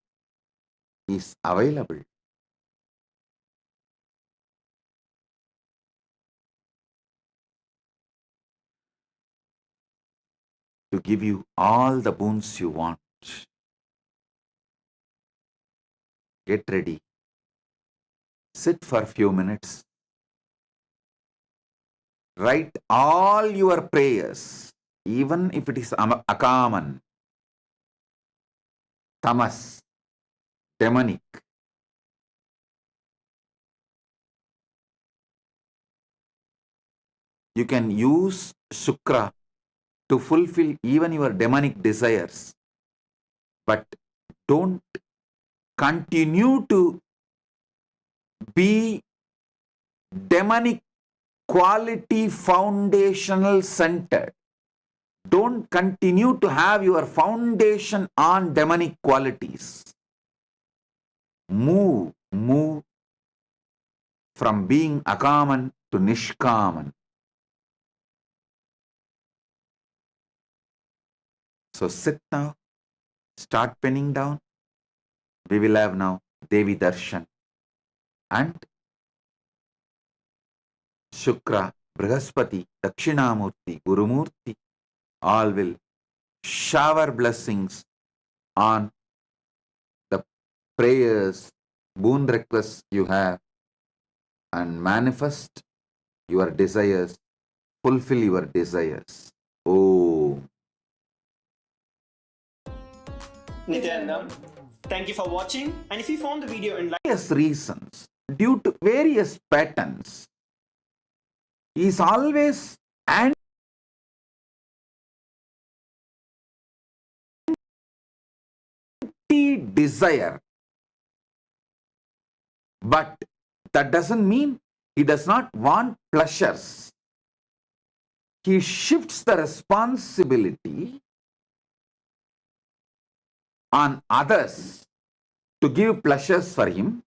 is available to give you all the boons you want. Get ready. Sit for a few minutes. Write all your prayers, even if it is akaman, tamas, demonic. You can use Shukra to fulfill even your demonic desires, but don't continue to be demonic quality foundational centered. Don't continue to have your foundation on demonic qualities. Move from being akaman to nishkaman. So sit now, start penning down. We will have now Devi Darshan and Shukra, Brihaspati, Dakshinamurti, Gurumurti, all will shower blessings on the prayers, boon requests you have and manifest your desires, fulfill your desires. Oh. Nityanandam, thank you for watching, and if you found the video enlightening, Various reasons, due to various patterns, is always anti-desire. But that doesn't mean he does not want pleasures. He shifts the responsibility on others to give pleasures for him,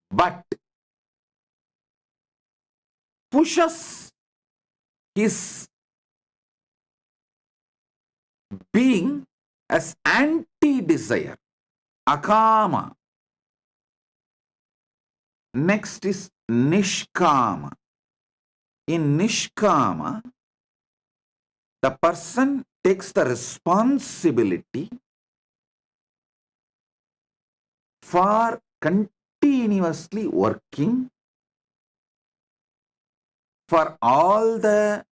but pushes his being as anti-desire, akama. Next is nishkama. In nishkama, the person takes the responsibility for continuously working for all the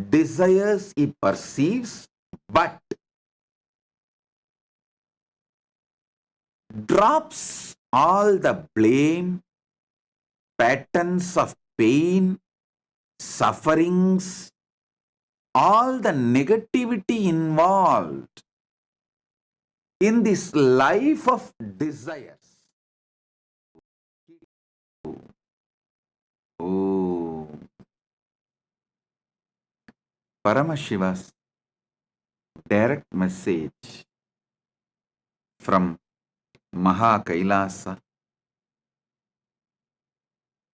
desires he perceives, but drops all the blame, patterns of pain, sufferings, all the negativity involved in this life of desires. Oh, Paramashiva's direct message from Maha Kailasa.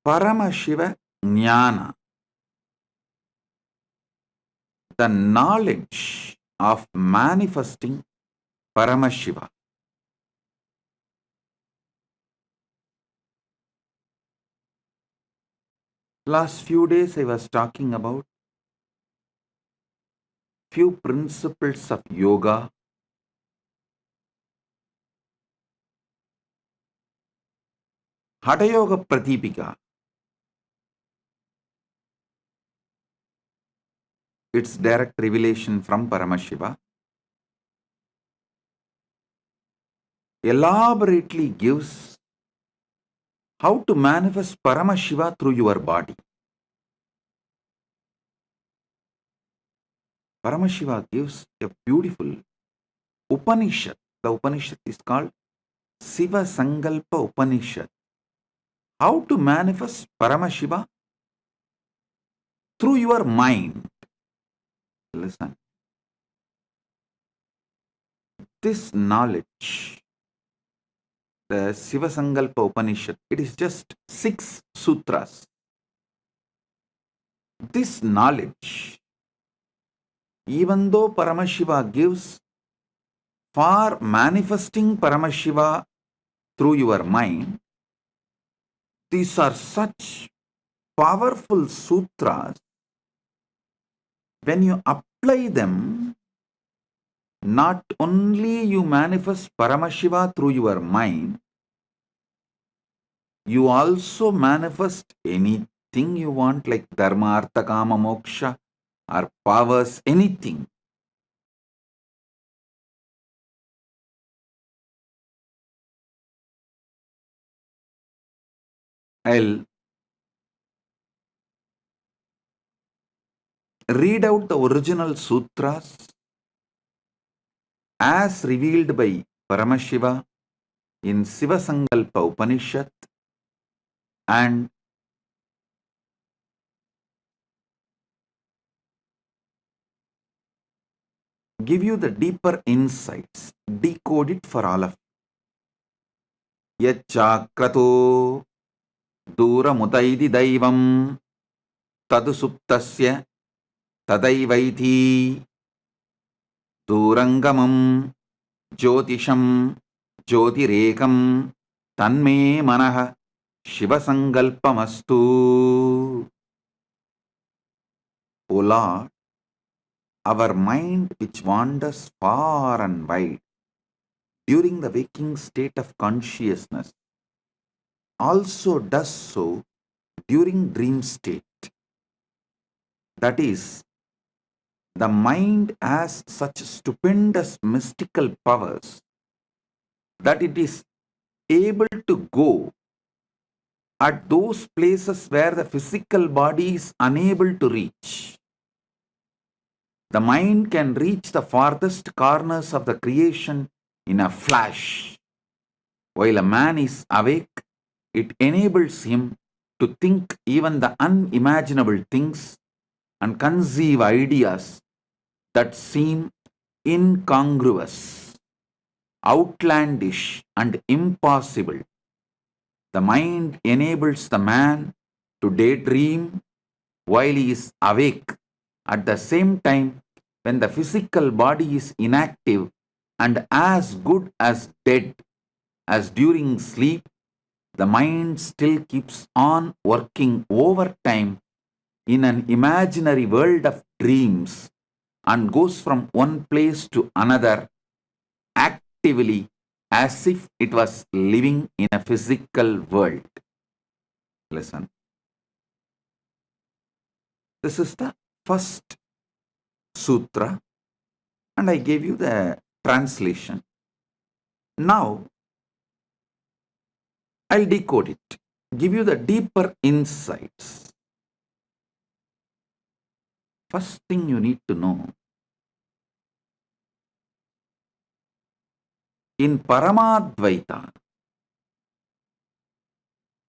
Paramashiva Jnana, the knowledge of manifesting Paramashiva. Last few days I was talking about few principles of yoga, Hatha Yoga Pratipika. It's direct revelation from Paramashiva. Elaborately gives how to manifest Paramashiva through your body. Paramashiva gives a beautiful Upanishad. The Upanishad is called Siva Sankalpa Upanishad. How to manifest Paramashiva through your mind. Listen. This knowledge, the Siva Sankalpa Upanishad, it is just 6 sutras. This knowledge, even though Paramashiva gives for manifesting Paramashiva through your mind, these are such powerful sutras. When you apply them, not only you manifest Paramashiva through your mind, you also manifest anything you want, like Dharma, Artha, Kama, Moksha, or powers, anything. I'll read out the original sutras as revealed by Paramashiva in Siva Sankalpa Upanishad, and give you the deeper insights, decode it for all of you. Yachakrato Duramutaidi Daivam Tadusuptasya Tadaivaiti Durangamam Jyotisham Jyotirekam Tanme Manaha Shiva Sankalpamastu. O Lord, our mind which wanders far and wide during the waking state of consciousness also does so during dream state. That is, the mind has such stupendous mystical powers that it is able to go at those places where the physical body is unable to reach. The mind can reach the farthest corners of the creation in a flash. While a man is awake, it enables him to think even the unimaginable things and conceive ideas that seem incongruous, outlandish, and impossible. The mind enables the man to daydream while he is awake. At the same time, when the physical body is inactive and as good as dead as during sleep, the mind still keeps on working overtime in an imaginary world of dreams and goes from one place to another actively as if it was living in a physical world. Listen. This is the first sutra, and I gave you the translation. Now, I'll decode it, give you the deeper insights. First thing you need to know, in Paramadvaita,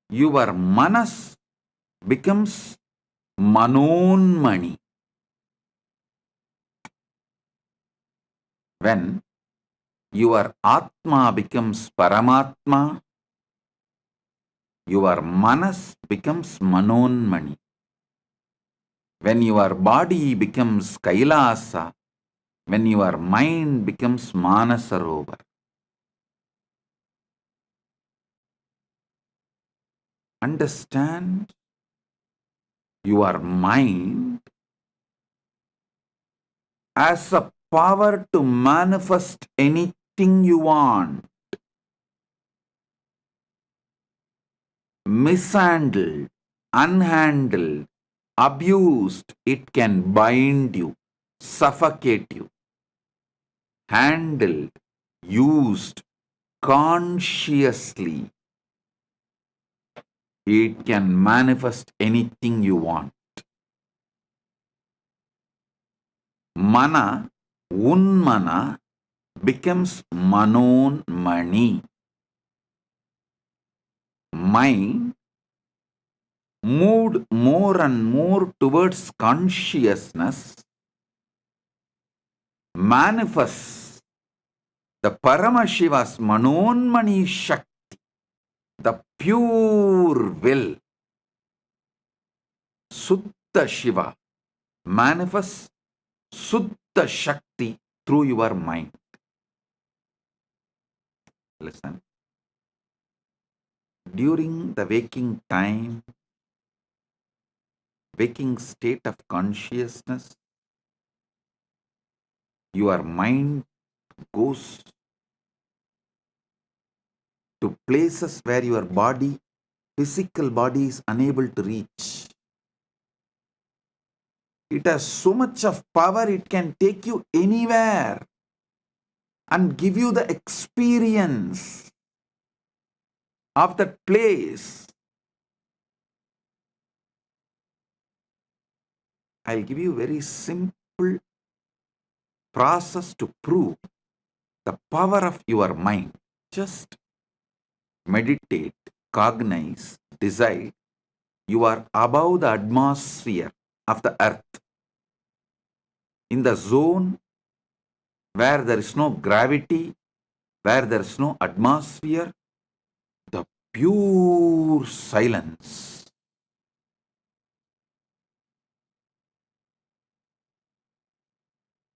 your manas becomes manonmani. When your Atma becomes Paramatma, your manas becomes manonmani. When your body becomes Kailasa, when your mind becomes Manasarovar. Understand, your mind has a power to manifest anything you want. Mishandled, unhandled, abused, it can bind you, suffocate you. Handled, used consciously, it can manifest anything you want. Mana, unmana, becomes manonmani. Mind moved more and more towards consciousness, manifests the Paramashiva's manonmani Shakti, the pure will. Suddha Shiva manifests Suddha Shakti through your mind. Listen. During the waking time, waking state of consciousness, your mind goes to places where your body, physical body, is unable to reach. It has so much of power, it can take you anywhere and give you the experience of that place. I'll give you a very simple process to prove the power of your mind. Just meditate, cognize, decide. You are above the atmosphere of the earth, in the zone where there is no gravity, where there is no atmosphere, the pure silence.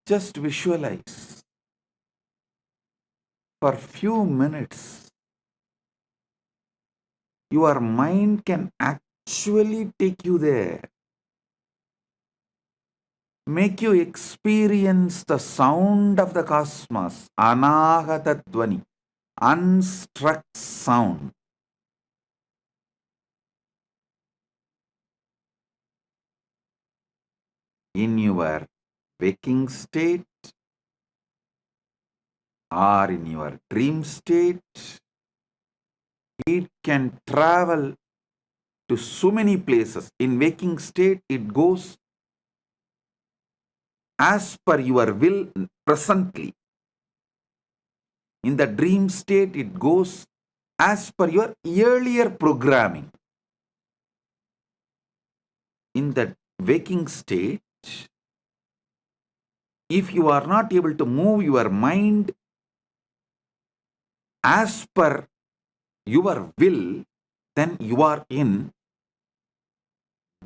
Just visualize for few minutes. Your mind can actually take you there. Make you experience the sound of the cosmos, anahata dvani, unstruck sound. In your waking state or in your dream state, it can travel to so many places. In waking state, it goes as per your will presently. In the dream state, it goes as per your earlier programming. In the waking state, if you are not able to move your mind as per your will, then you are in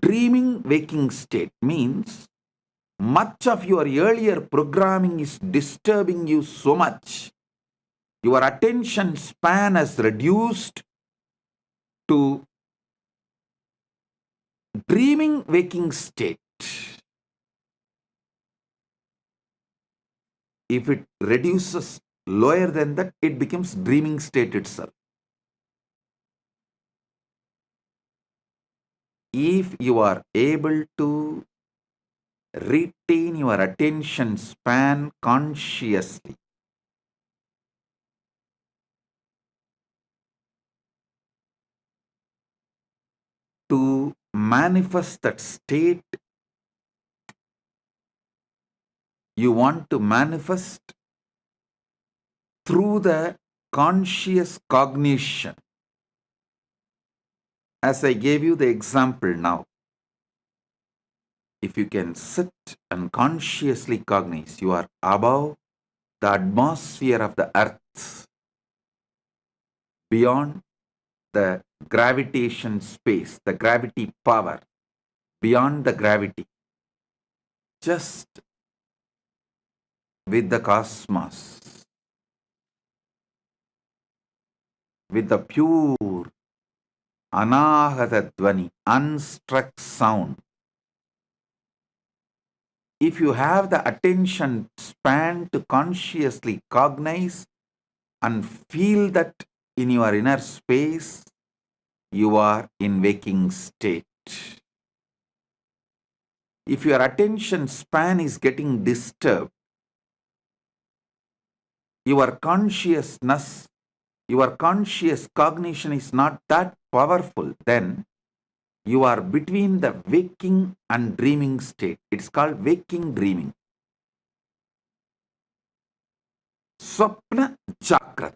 dreaming waking state. Means much of your earlier programming is disturbing you so much. Your attention span has reduced to dreaming waking state. If it reduces lower than that, it becomes dreaming state itself. If you are able to retain your attention span consciously, to manifest that state, you want to manifest through the conscious cognition. As I gave you the example now, if you can sit and consciously cognize, you are above the atmosphere of the earth, beyond the gravitation space, the gravity power, beyond the gravity, just with the cosmos, with the pure anahata dvani, unstruck sound. If you have the attention span to consciously cognize and feel that in your inner space, you are in waking state. If your attention span is getting disturbed, your consciousness, your conscious cognition is not that powerful, then you are between the waking and dreaming state. It's called waking dreaming. Swapna Jagrat.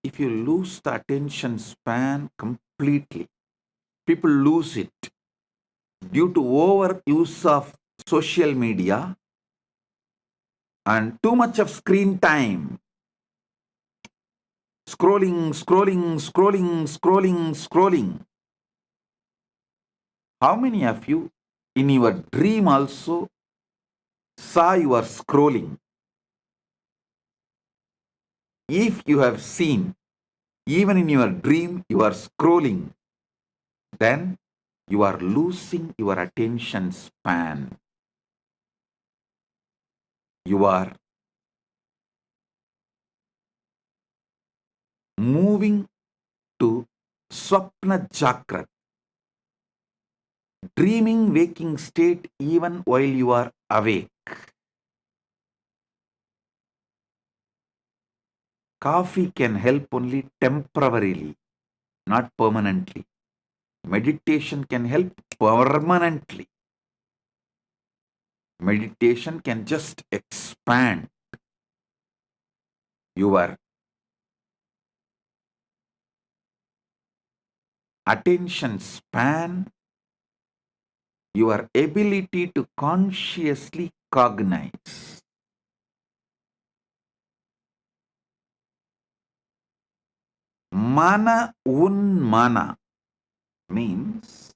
If you lose the attention span completely, people lose it due to overuse of social media and too much of screen time. Scrolling, scrolling, scrolling, scrolling, scrolling. How many of you in your dream also saw you are scrolling? If you have seen, even in your dream, you are scrolling, then you are losing your attention span. You are moving to Swapna Jagrat, dreaming waking state even while you are awake. Coffee can help only temporarily, not permanently. Meditation can help permanently. Meditation can just expand your attention span, your ability to consciously cognize. Mana unmana means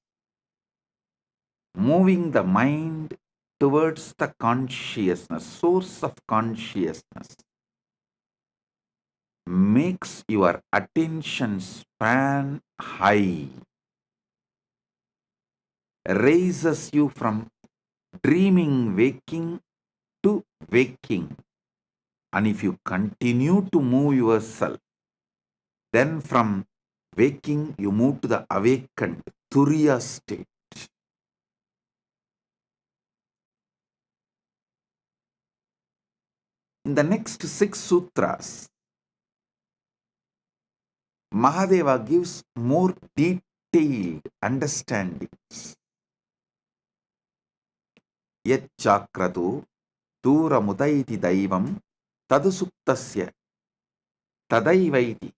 moving the mind towards the consciousness, source of consciousness, makes your attention span high, raises you from dreaming waking to waking. And if you continue to move yourself, then from waking you move to the awakened Turiya state. In the next 6 sutras, Mahadeva gives more detailed understandings. Yat chakratu duramutaiti daivam tadusuptasya tadaivaiti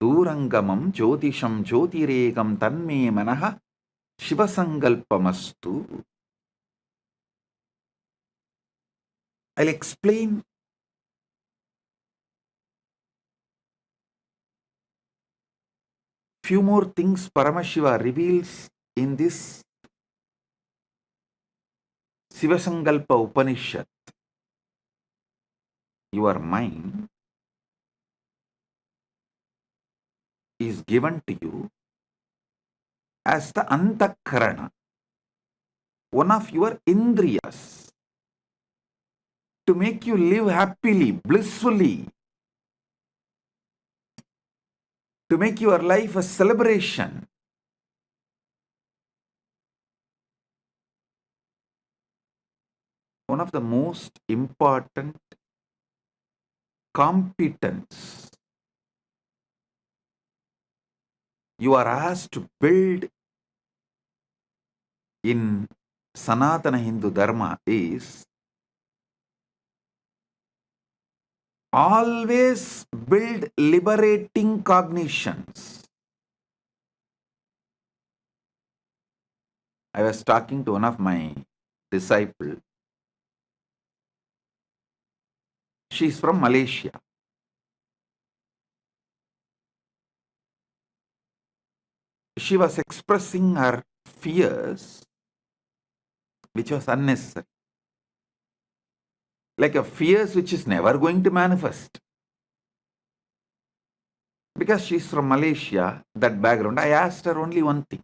durangamam jyotisham jyotiregam tanme manaha shivasangalpamastu. I'll explain few more things Paramashiva reveals in this Sivasangalpa Upanishad. Your mind is given to you as the Antakarana, one of your Indriyas, to make you live happily, blissfully, to make your life a celebration. one of the most important competence you are asked to build in Sanatana Hindu Dharma is always build liberating cognitions. I was talking to one of my disciples. She's from Malaysia. She was expressing her fears, which was unnecessary. Like a fears which is never going to manifest. Because she's from Malaysia, that background, I asked her only one thing.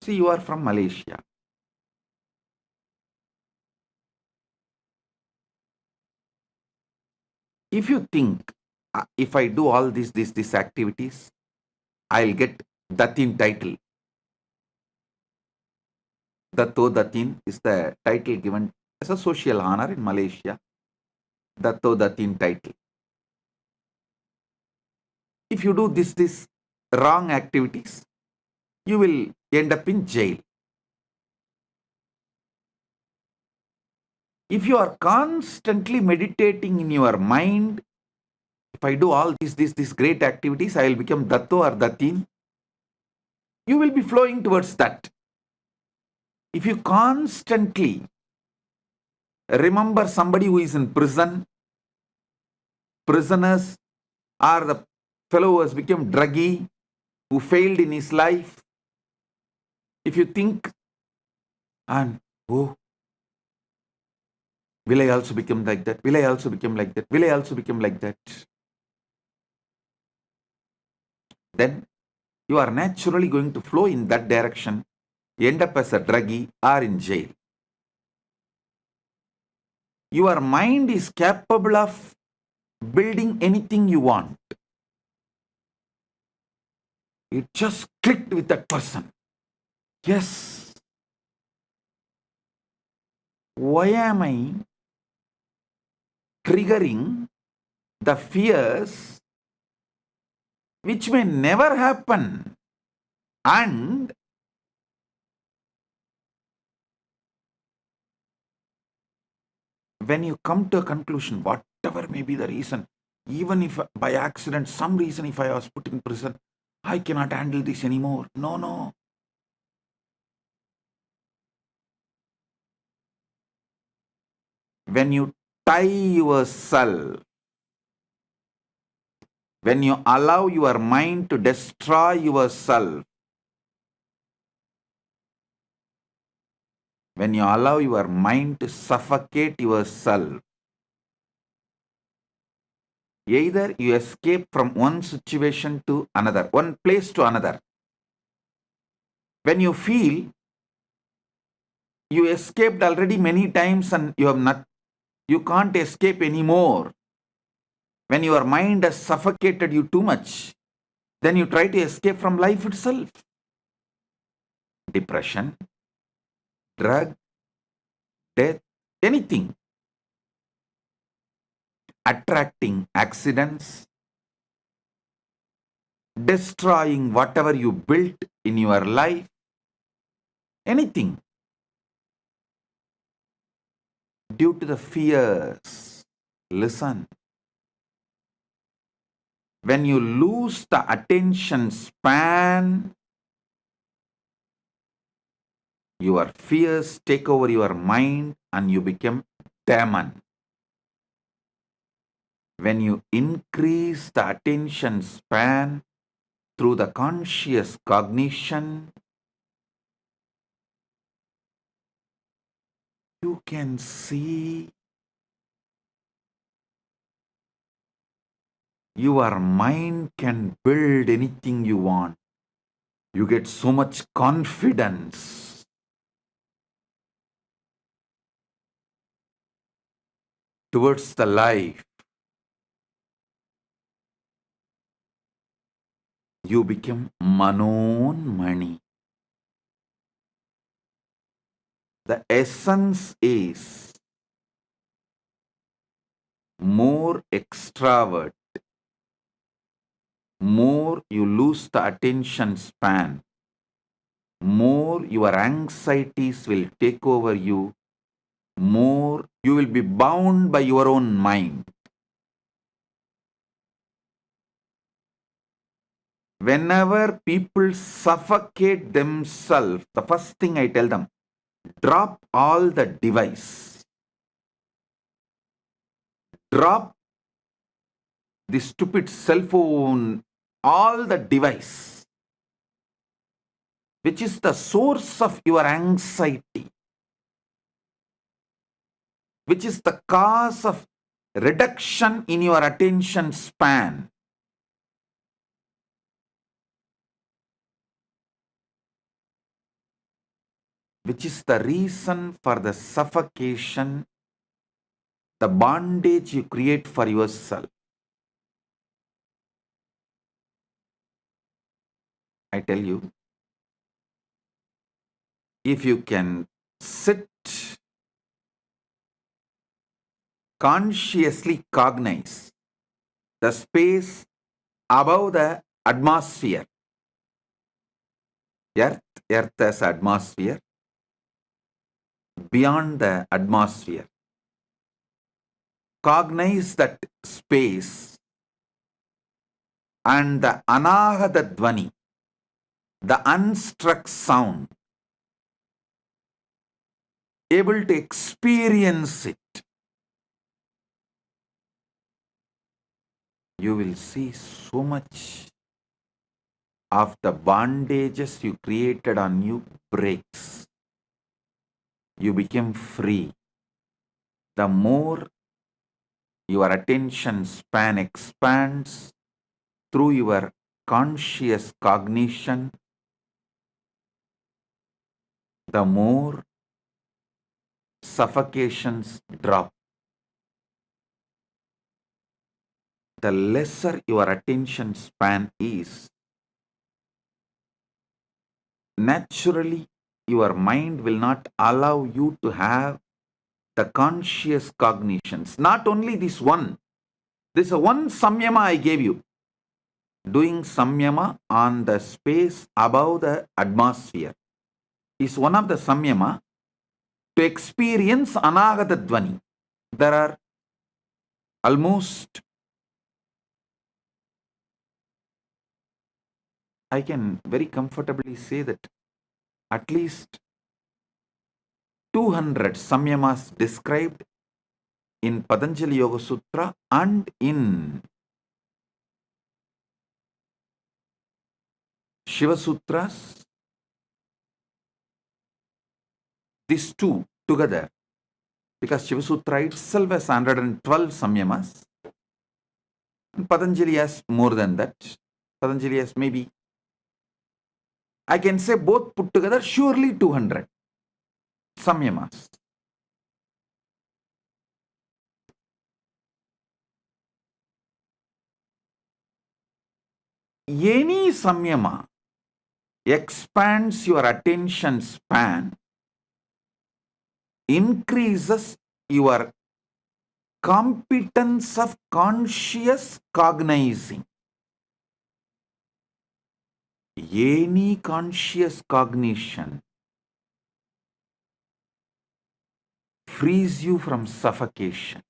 See, you are from Malaysia. If you think, if I do all these activities, I'll get Datin title. Datto Datin is the title given as a social honor in Malaysia. Datto Datin title. If you do this wrong activities, you will end up in jail. If you are constantly meditating in your mind, if I do all these great activities, I will become Datto or Datin. You will be flowing towards that. If you constantly remember somebody who is in prison, prisoners, or the fellow who has become druggie, who failed in his life, if you think, and oh, will I also become like that? Will I also become like that? Will I also become like that? Then you are naturally going to flow in that direction, end up as a druggie or in jail. Your mind is capable of building anything you want. It just clicked with that person. Yes. Why am I triggering the fears which may never happen? And when you come to a conclusion, whatever may be the reason, even if by accident, some reason, if I was put in prison, I cannot handle this anymore. No. When you tie yourself, when you allow your mind to destroy yourself, when you allow your mind to suffocate yourself, either you escape from one situation to another, one place to another. When you feel you escaped already many times and you can't escape anymore, when your mind has suffocated you too much, then you try to escape from life itself. Depression, drug, death, anything. Attracting accidents, destroying whatever you built in your life, anything. Due to the fears. Listen. When you lose the attention span, your fears take over your mind and you become demon. When you increase the attention span through the conscious cognition, you can see your mind can build anything you want. You get so much confidence. Towards the life. You become Manon Mani. The essence is more extravert, more you lose the attention span, more your anxieties will take over you, more you will be bound by your own mind. Whenever people suffocate themselves, the first thing I tell them, drop all the device. Drop the stupid cell phone, all the device, which is the source of your anxiety, which is the cause of reduction in your attention span. Which is the reason for the suffocation, the bondage you create for yourself. I tell you, if you can sit, consciously cognize the space above the atmosphere, earth as atmosphere, beyond the atmosphere, cognize that space and the anahata dvani, the unstruck sound, able to experience it, you will see so much of the bondages you created on you breaks. You become free. The more your attention span expands through your conscious cognition, the more suffocations drop. The lesser your attention span is, naturally your mind will not allow you to have the conscious cognitions. Not only this one, this is one samyama I gave you. Doing samyama on the space above the atmosphere is one of the samyama to experience anagata dvani. There are almost, I can very comfortably say that at least 200 samyamas described in Patanjali Yoga Sutra and in Shiva Sutras. These two together, because Shiva Sutra itself has 112 samyamas, and Patanjali has more than that. Patanjali has maybe, I can say both put together, surely 200 samyamas. Any samyama expands your attention span, increases your competence of conscious cognizing. Any conscious cognition frees you from suffocation.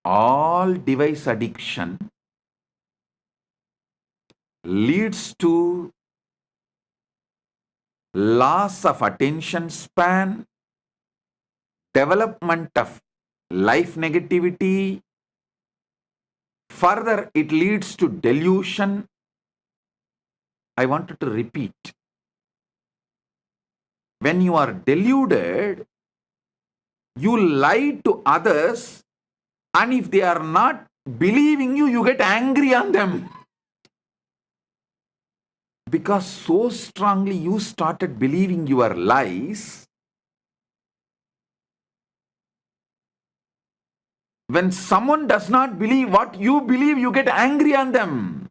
All device addiction leads to loss of attention span, development of life negativity. Further, it leads to delusion. I wanted to repeat. When you are deluded, you lie to others, and if they are not believing you, you get angry on them. Because so strongly you started believing your lies, When someone does not believe what you believe, you get angry on them.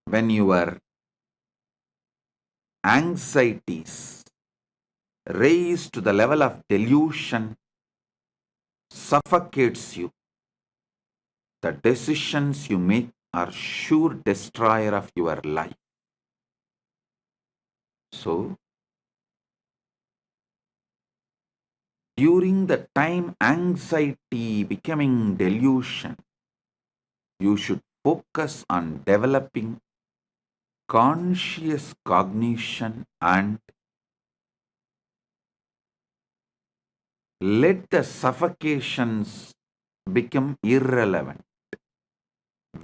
When your anxieties raised to the level of delusion suffocates you, the decisions you make are sure destroyer of your life. So, during the time anxiety becoming delusion, you should focus on developing conscious cognition and let the suffocations become irrelevant.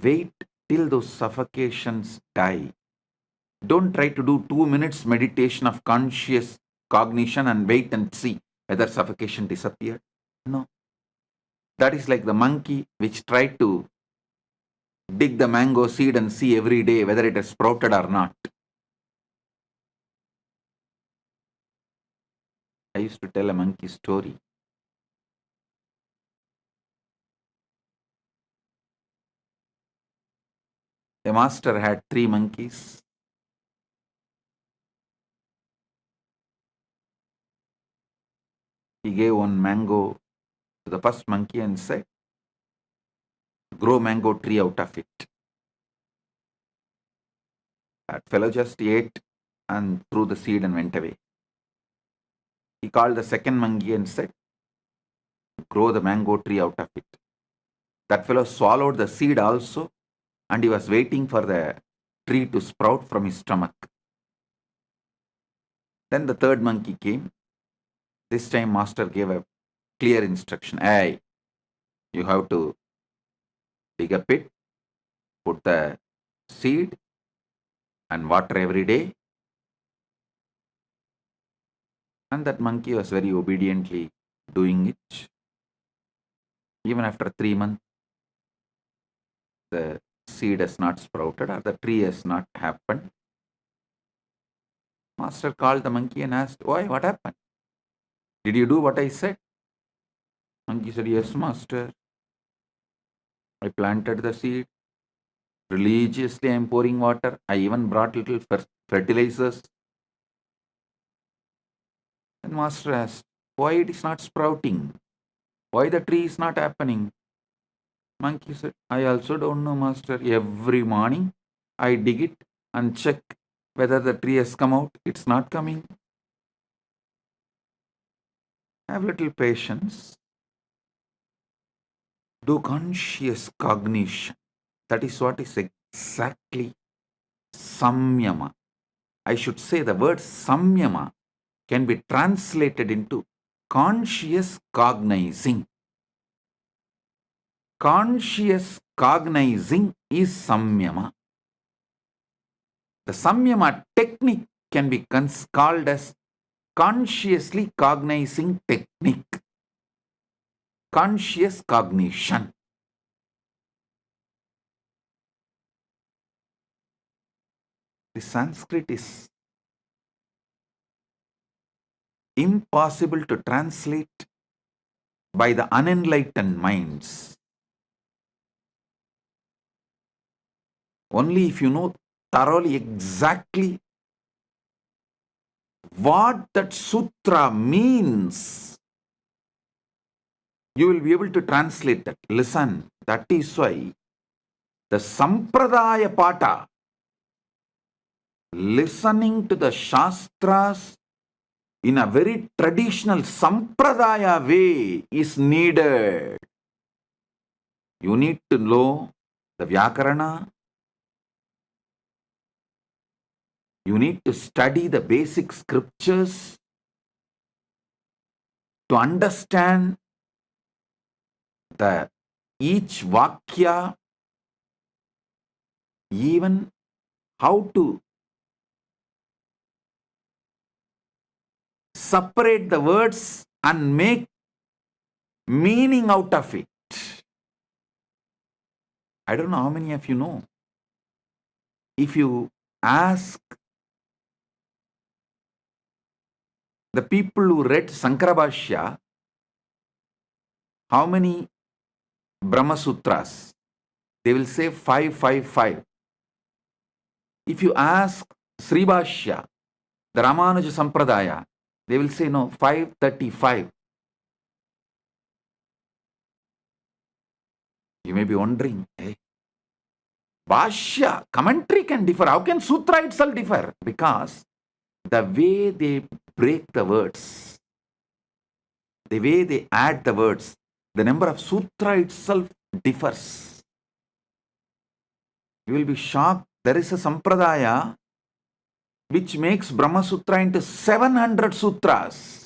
Wait till those suffocations die. Don't try to do 2 minutes meditation of conscious cognition and wait and see whether suffocation disappeared. No. That is like the monkey which tried to dig the mango seed and see every day whether it has sprouted or not. I used to tell a monkey story. A master had 3 monkeys. He gave one mango to the first monkey and said, grow mango tree out of it. That fellow just ate and threw the seed and went away. He called the second monkey and said, grow the mango tree out of it. That fellow swallowed the seed also and he was waiting for the tree to sprout from his stomach. Then the third monkey came. This time master gave a clear instruction. Hey, you have to dig a pit, put the seed and water every day. And that monkey was very obediently doing it. Even after 3 months, the seed has not sprouted or the tree has not happened. Master called the monkey and asked, why, what happened? Did you do what I said? Monkey said, yes, master. I planted the seed. Religiously, I am pouring water. I even brought little fertilizers. And master asked, why it is not sprouting? Why the tree is not happening? Monkey said, I also don't know, master. Every morning, I dig it and check whether the tree has come out. It's not coming. Have little patience. Do conscious cognition. That is what is exactly samyama. I should say the word samyama can be translated into conscious cognizing. Conscious cognizing is samyama. The samyama technique can be called as consciously cognizing technique. Conscious cognition. The Sanskrit is impossible to translate by the unenlightened minds. Only if you know thoroughly exactly what that sutra means, you will be able to translate that. Listen, that is why the Sampradaya Pata, listening to the Shastras in a very traditional Sampradaya way is needed. You need to know the Vyakarana. You need to study the basic scriptures to understand each Vakya, even how to separate the words and make meaning out of it. I don't know how many of you know. If you ask the people who read Sankarabhashya, how many Brahma Sutras? They will say 555. If you ask Sribhashya, the Ramanuja Sampradaya, they will say no, 535. You may be wondering, Bhashya, commentary can differ. How can Sutra itself differ? Because the way they break the words, the way they add the words, the number of Sutra itself differs. You will be shocked. There is a Sampradaya which makes Brahma Sutra into 700 sutras.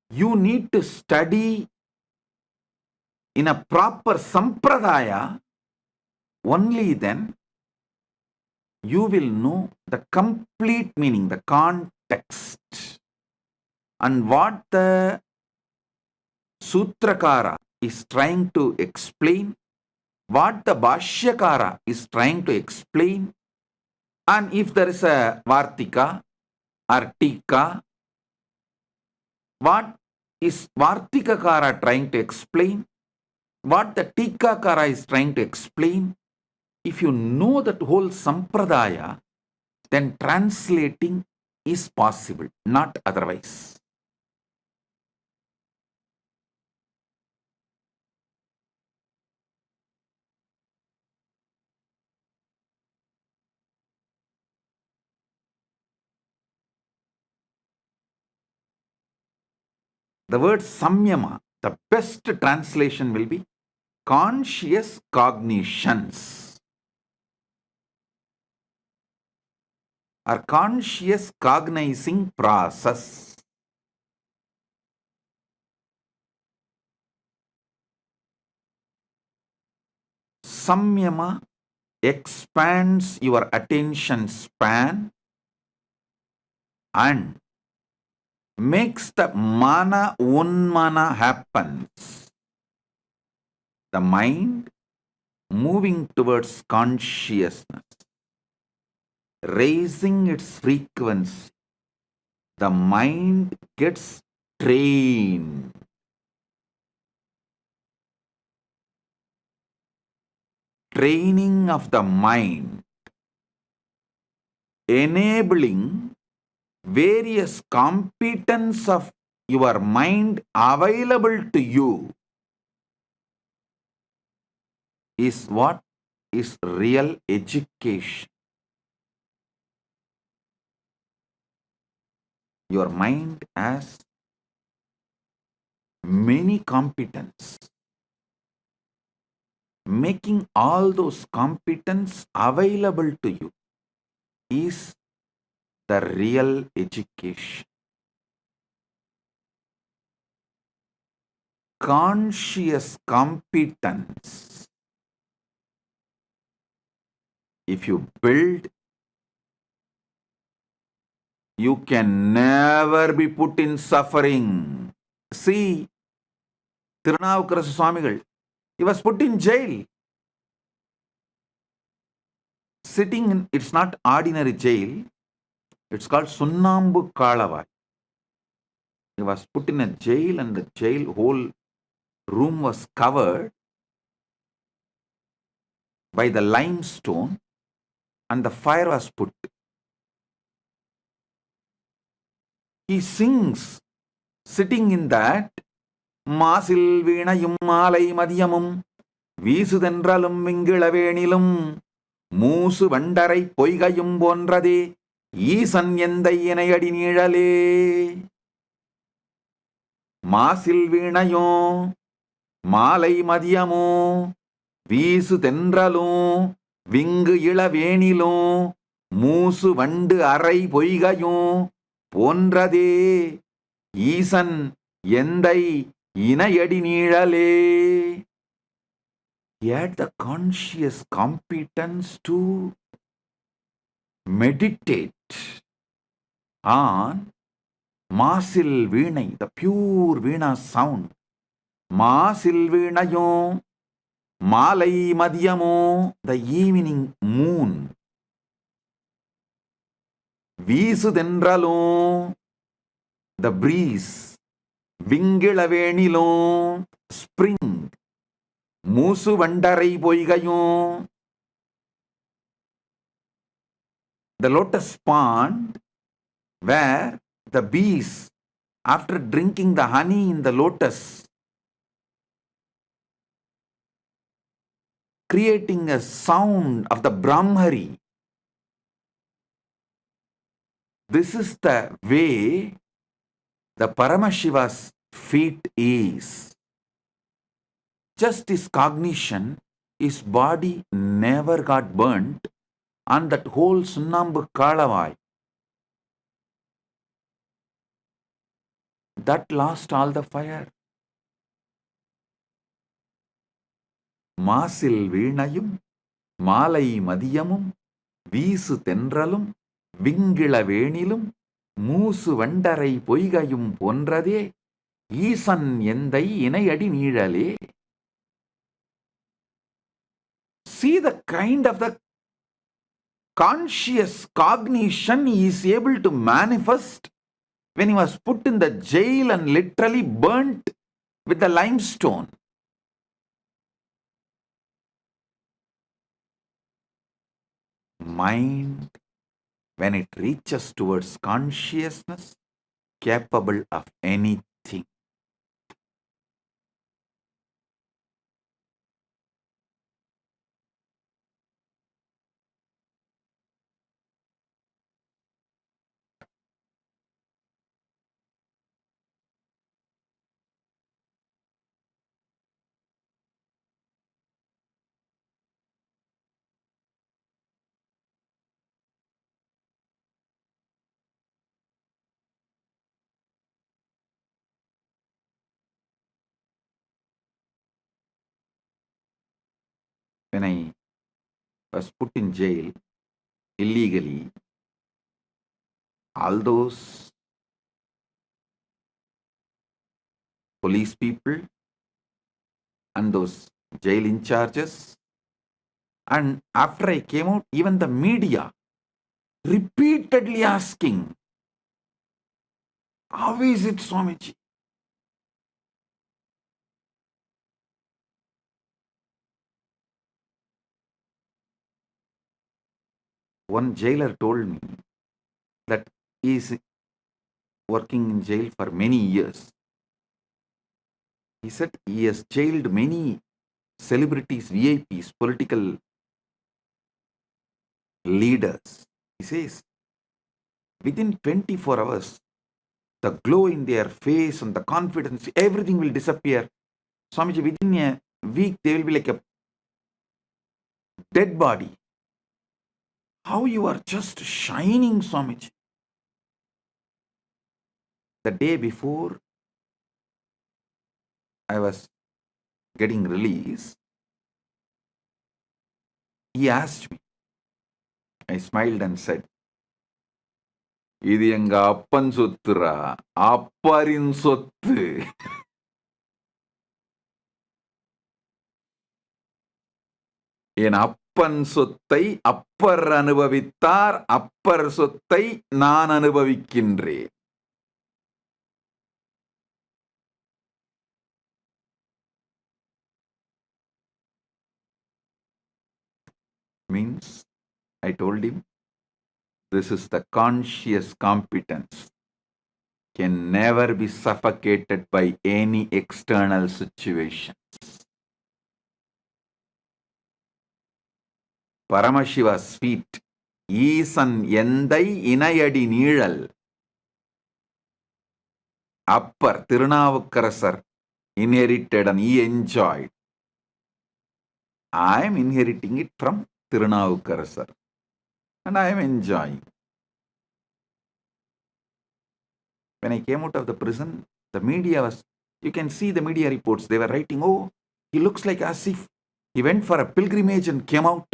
You need to study in a proper Sampradaya. Only then you will know the complete meaning, the context, and what the Sutrakara is trying to explain, what the Bhashyakara is trying to explain, and if there is a Vartika or Tika, what is Vartikakara trying to explain, what the Tikakara is trying to explain. If you know that whole Sampradaya, then translating is possible, not otherwise. The word Samyama, the best translation will be conscious cognitions or conscious cognizing process. Samyama expands your attention span and makes the mana unmana happens. The mind moving towards consciousness, raising its frequency. The mind gets trained. Training of the mind, enabling various competence of your mind available to you is what is real education. Your mind has many competence. Making all those competence available to you is the real education. Conscious competence. If you build, you can never be put in suffering. See, Tirunavukarasa Swamigal, he was put in jail. Sitting in, it's not ordinary jail. It's called Sunnambu Kalavai. He was put in a jail and the jail whole room was covered by the limestone and the fire was put. He sings, sitting in that, Masil Veenayum Malai Madhyamum Veesudhenralum Vingilavenilum Moosu Vandarai Poigayum Bonrade Eesan Endai Enayadi Nizhale. Masil Veenayum Malai Madhyamum Veesudhenralum Vingilavenilum Moosu Vandu Arai Poigayum போன்றதே ஈசன் எந்தை இணையடி நீழலே. He had the conscious competence to meditate on மாசில் வீணை, the pure Veena sound. மாசில் வீணையும் மாலை மதியமும், the evening moon. வீசுதென்றலும், the breeze. விங்கிளவேணிலும், spring. மூசு வண்டரை பொய்கையும், the lotus pond where the bees, after drinking the honey in the lotus, creating a sound of the Brahmari. This is the way the Paramashiva's feet is. Just his cognition, his body never got burnt on that whole Sunnambu Kalavai. That lost all the fire. மாசில் வீணையும் மாலை மதியமும் வீசு தென்றலும் விங்கிள வேணிலும் மூசு வண்டரை பொய்கையும் போன்றதே ஈசன் எந்தை இணையடி நீழலே. See the kind of the conscious cognition he is able to manifest when he was put in the jail and literally burnt with the limestone. Mind, when it reaches towards consciousness, capable of anything. When I was put in jail illegally, all those police people and those jail in charges, and after I came out, even the media repeatedly asking, how is it, Swamiji? One jailer told me that he is working in jail for many years. He said he has jailed many celebrities, VIPs, political leaders. He says, within 24 hours, the glow in their face and the confidence, everything will disappear. Swamiji, within a week, they will be like a dead body. How you are just shining, Swamiji. The day before I was getting released, he asked me. I smiled and said, இது எங்க அப்பன் சொத்துரா, அப்பரின் சொத்து. என் அப்பன் சொத்தை அப்பர் அனுபவித்தார், அப்பர் சொத்தை நான் அனுபவிக்கின்றேன். Means, I told him, this is the conscious competence, can never be suffocated by any external situations. Paramashiva's feet, ஈசன் எந்தை இணையடி நீழல். Upper Thirunavukkarasar inherited and he enjoyed. I am inheriting it from Thirunavukkarasar and I am enjoying. When I came out of the prison, the media was, you can see the media reports, they were writing, oh, he looks like as if he went for a pilgrimage and came out.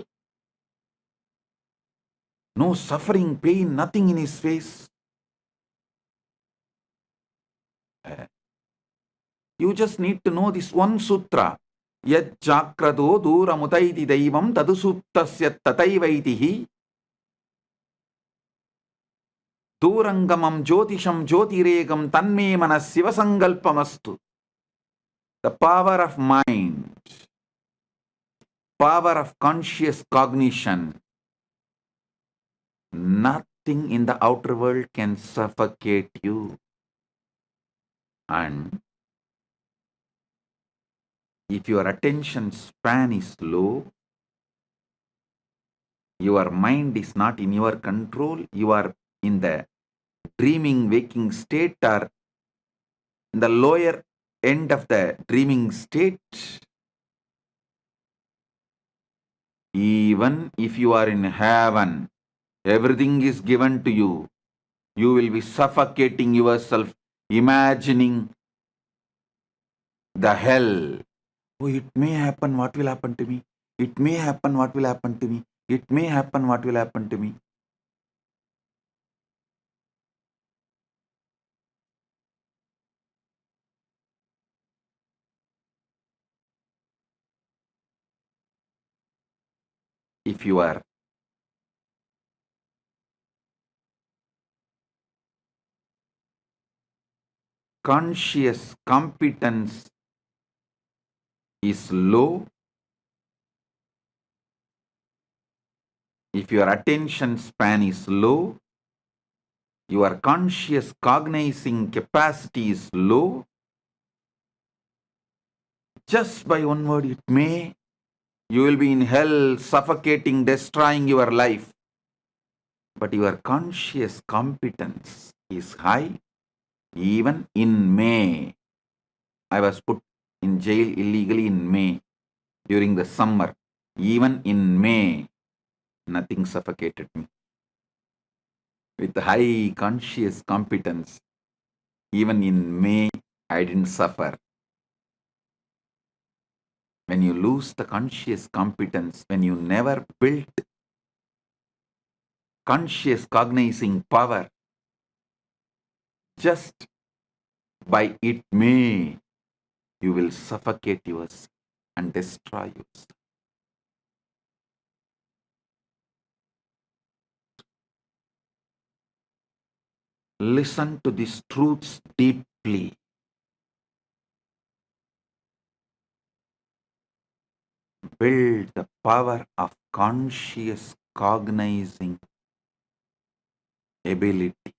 No suffering, pain, nothing in his face. You just need to know this one sutra. Yad chakrado duramutaiti daivam tadusuptasya tataivaitihi durangamam jyotisham jyotiregam tanme manas sivasangalpamastu. The power of mind, power of conscious cognition, nothing in the outer world can suffocate you. And if your attention span is low, your mind is not in your control, you are in the dreaming waking state or in the lower end of the dreaming state, even if you are in heaven, everything is given to you, you will be suffocating yourself, imagining the hell. Oh, it may happen, what will happen to me? It may happen, what will happen to me? It may happen, what will happen to me? If you are conscious competence is low, if your attention span is low, your conscious cognizing capacity is low, just by one word, it may, you will be in hell, suffocating, destroying your life. But your conscious competence is high, even in May. I was put in jail illegally in May during the summer. Even in May, nothing suffocated me. With high conscious competence, even in May, I didn't suffer. When you lose the conscious competence, when you never built conscious cognizing power, just by it may, you will suffocate yourself and destroy yourself. Listen to these truths deeply. Build the power of conscious cognizing ability.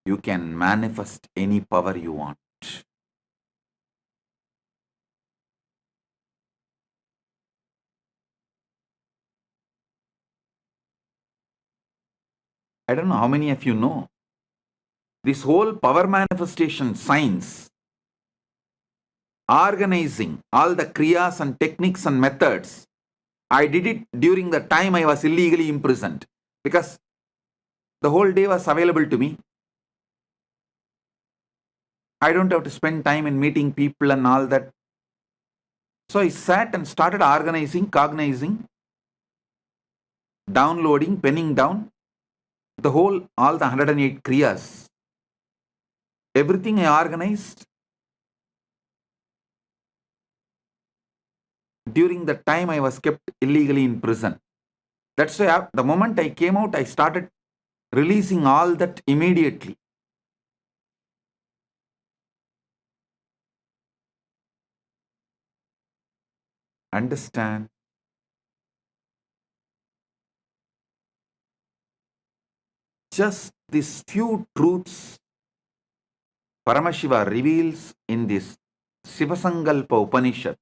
You can manifest any power you want. I don't know how many of you know. This whole power manifestation science, organizing all the kriyas and techniques and methods, I did it during the time I was illegally imprisoned because the whole day was available to me. I don't have to spend time in meeting people and all that. So I sat and started organizing, cognizing, downloading, penning down all the 108 kriyas. Everything I organized during the time I was kept illegally in prison. That's why the moment I came out, I started releasing all that immediately. Understand? Just these few truths Paramashiva reveals in this Sivasangalpa Upanishad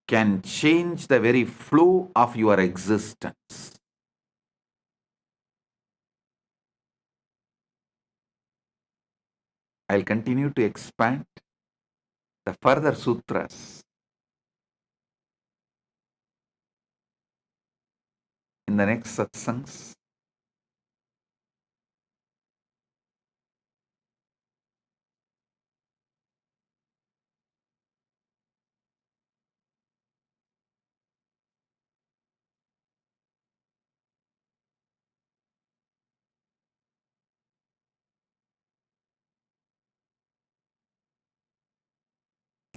can change the very flow of your existence. I'll continue to expand the further sutras in the next satsangs.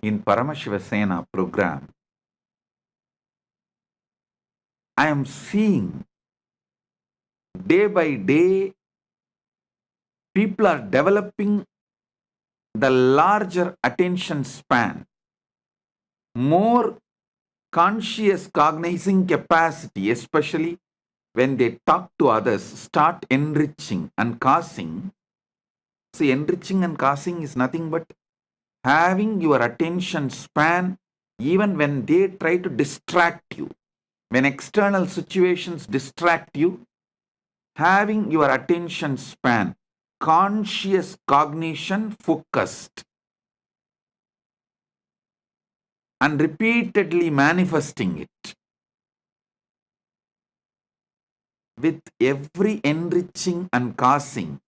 In Paramashivasena program, I am seeing day by day people are developing the larger attention span, more conscious cognizing capacity, especially when they talk to others, start enriching and causing. See, enriching and causing is nothing but having your attention span even when they try to distract you. When external situations distract you, having your attention span, conscious cognition focused, and repeatedly manifesting it. With every enriching and causing,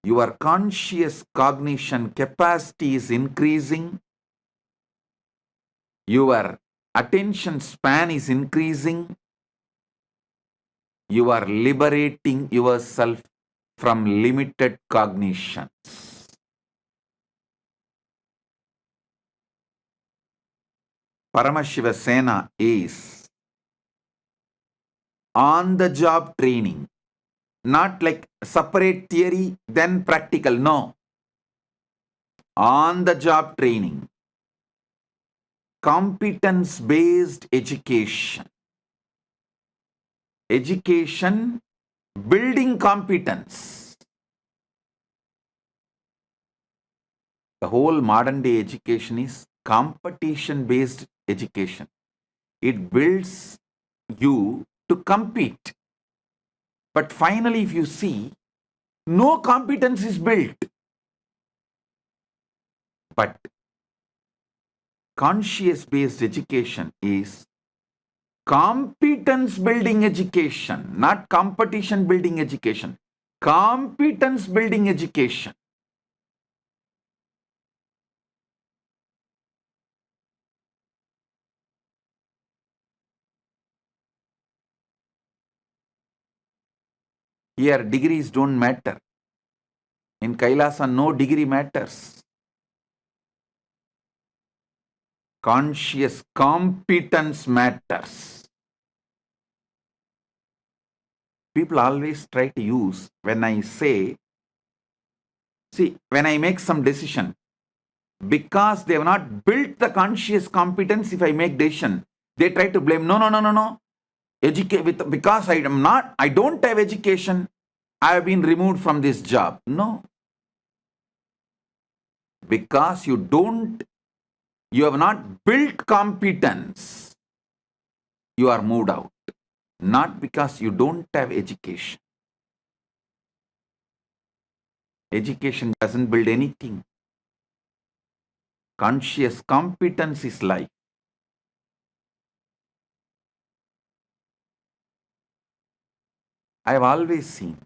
your conscious cognition capacity is increasing, your attention span is increasing, you are liberating yourself from limited cognitions. Paramashivasena is on-the-job training, not like separate theory, then practical. No. On-the-job training. Competence-based education. Education building competence. The whole modern day education is competition-based education. It builds you to compete. But finally, if you see, no competence is built. But conscious-based education is competence building education, not competition building education. Competence building education. Here, degrees don't matter. In Kailasa, no degree matters. Conscious competence matters. People always try to use, when I say, see, when I make some decision, because they have not built the conscious competence, if I make decision, they try to blame, no. Because I don't have education, I have been removed from this job. No. Because you have not built competence, you are moved out. Not because you don't have education. Education doesn't build anything. Conscious competence is life. I have always seen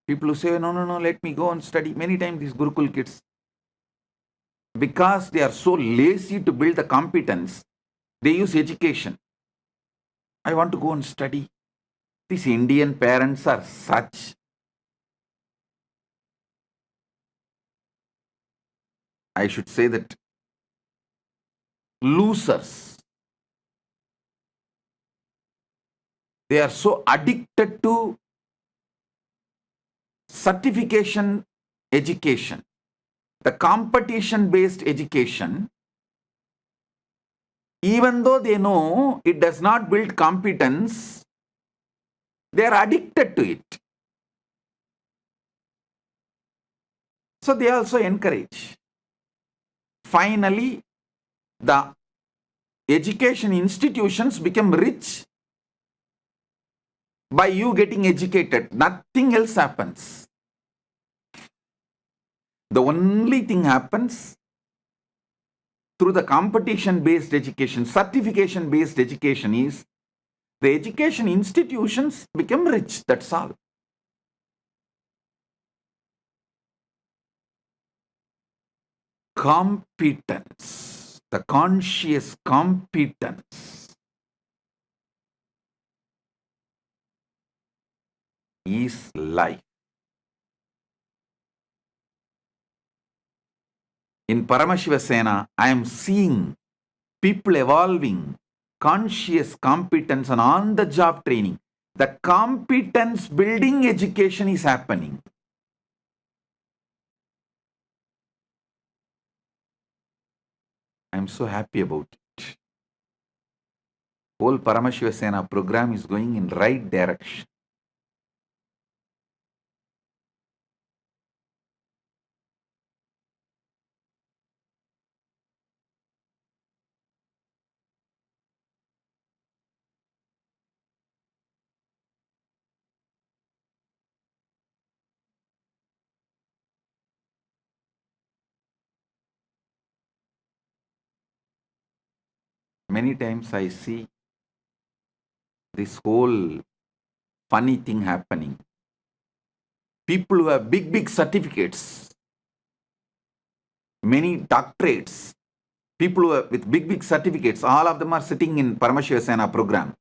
people who say, no, let me go and study. Many times these Gurukul kids, because they are so lazy to build the competence, they use education. I want to go and study. These Indian parents are such. I should say that losers. They are so addicted to certification education, the competition-based education, even though they know it does not build competence, they are addicted to it. So they also encourage. Finally, the education institutions become rich by you getting educated. Nothing else happens. The only thing happens through the competition-based education, certification-based education is the education institutions become rich. That's all. Competence, the conscious competence is life. In Paramashiva Sena, I am seeing people evolving, conscious competence and on-the-job training. The competence building education is happening. I am so happy about it. Whole Paramashiva Sena program is going in right direction. Many times I see this whole funny thing happening. People who have big certificates, many doctorates, people who are with big certificates, all of them are sitting in Paramashiva Sena program.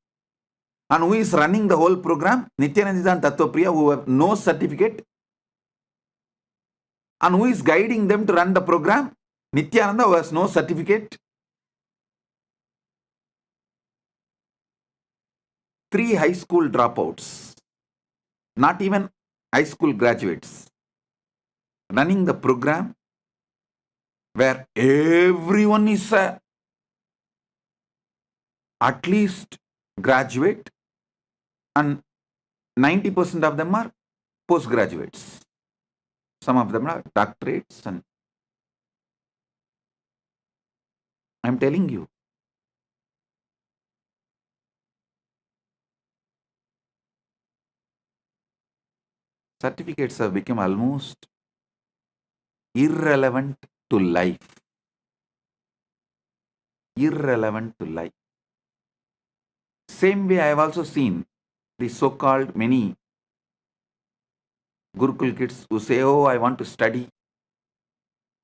And who is running the whole program? Nityananda and Tattvapriya, who have no certificate. And who is guiding them to run the program? Nityananda, who has no certificate. 3 high school dropouts, not even high school graduates, running the program where everyone is at least graduate and 90% of them are postgraduates. Some of them are doctorates, and I'm telling you, certificates have become almost irrelevant to life. Irrelevant to life. Same way I have also seen the so-called many Gurukul kids who say, oh, I want to study,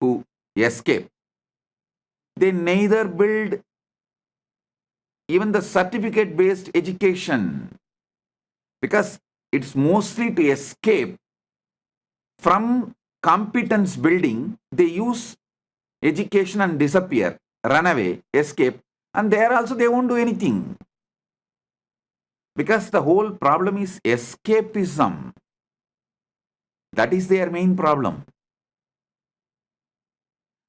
who escape. They neither build even the certificate-based education, because it's mostly to escape from competence building. They use education and disappear, run away, escape, and there also they won't do anything. Because the whole problem is escapism. That is their main problem.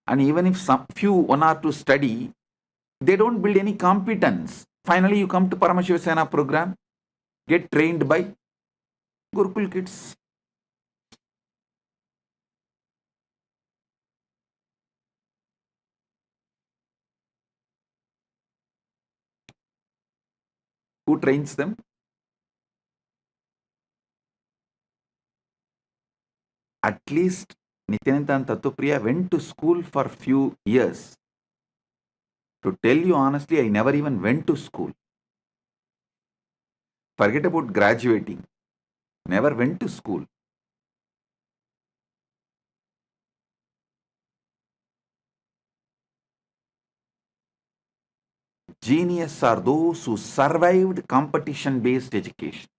And even if some few, 1 or 2 study, they don't build any competence. Finally, you come to Paramashiva Sena program, get trained by Gurukul kids. Who trains them? At least Nityananda and Tattvapriya went to school for few years. To tell you honestly, I never even went to school. Forget about graduating. Never went to school. Genius are those who survived competition-based education.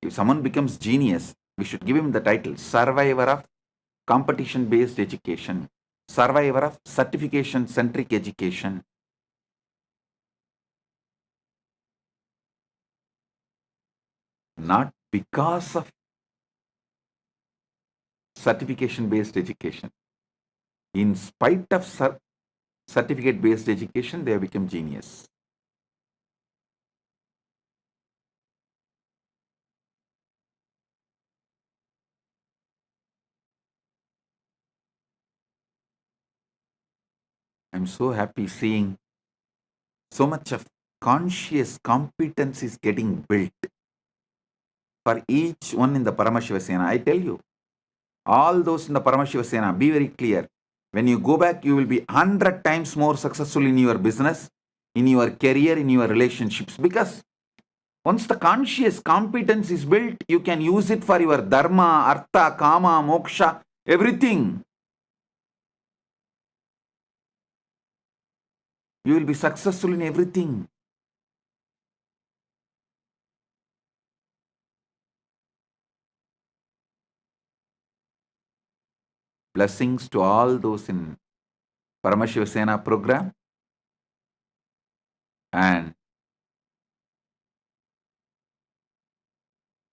If someone becomes genius, we should give him the title survivor of competition-based education, survivor of certification-centric education. Not because of certification-based education. In spite of certificate-based education, they have become genius. I'm so happy seeing so much of conscious competence is getting built for each one in the Paramashiva Sena. I tell you, all those in the Paramashiva Sena, be very clear. When you go back, you will be 100 times more successful in your business, in your career, in your relationships. Because once the conscious competence is built, you can use it for your dharma, artha, kama, moksha, everything. You will be successful in everything. Blessings to all those in Paramashiva Sena program, and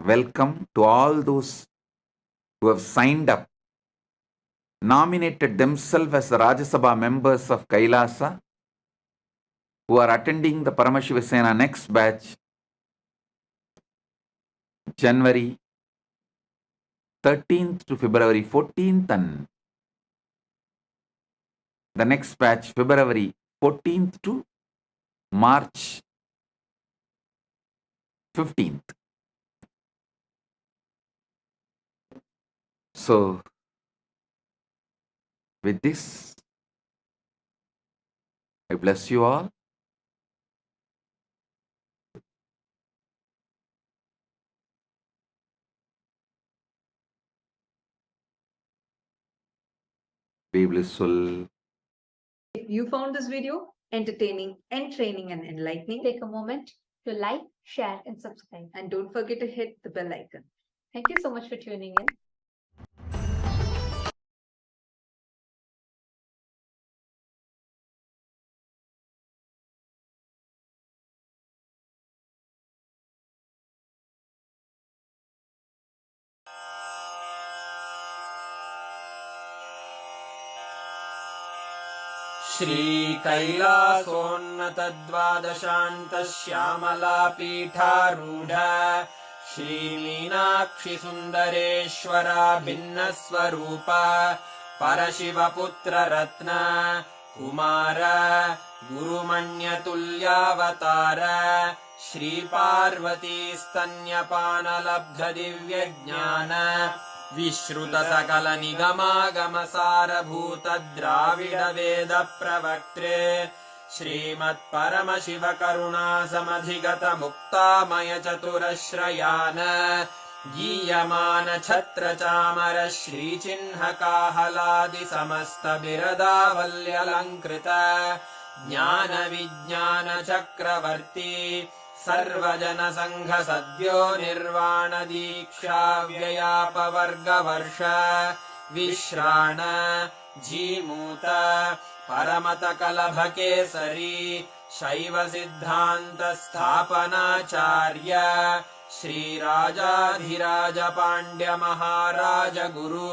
welcome to all those who have signed up, nominated themselves as the Rajya Sabha members of Kailasa, who are attending the Paramashiva Sena next batch, January 13th to February 14th, and the next batch, February 14th to March 15th. So, with this, I bless you all. Be blissful. If you found this video entertaining, entraining, and enlightening, Take a moment to like, share, and subscribe. and don't forget to hit the bell icon. Thank you so much for tuning in. श्रीकैलासोन्नतद्वादशान्तः श्यामलापीठारूढ श्रीमीनाक्षिसुन्दरेश्वरा भिन्नस्वरूप परशिवपुत्ररत्न Kumar गुरुमण्यतुल्यावतार श्रीपार्वतीस्तन्यपानलब्धदिव्यज्ञान विश्रुतसकलनिगमागमसारभूत द्राविडवेदप्रवक्त्रे श्रीमत्परमशिवकरुणासमधिगतमुक्तामयचतुरश्रयान गीयमान छत्रचामर श्रीचिह्नकाहलादिसमस्तबिरदावल्यलङ्कृत ज्ञानविज्ञानचक्रवर्ती सर्वजनसङ्घसद्यो निर्वाणदीक्षाव्ययापवर्गवर्ष विश्राण Jimuta परमतकलभकेसरी शैवसिद्धान्तस्थापनाचार्य श्रीराजाधिराजपाण्ड्यमहाराजगुरु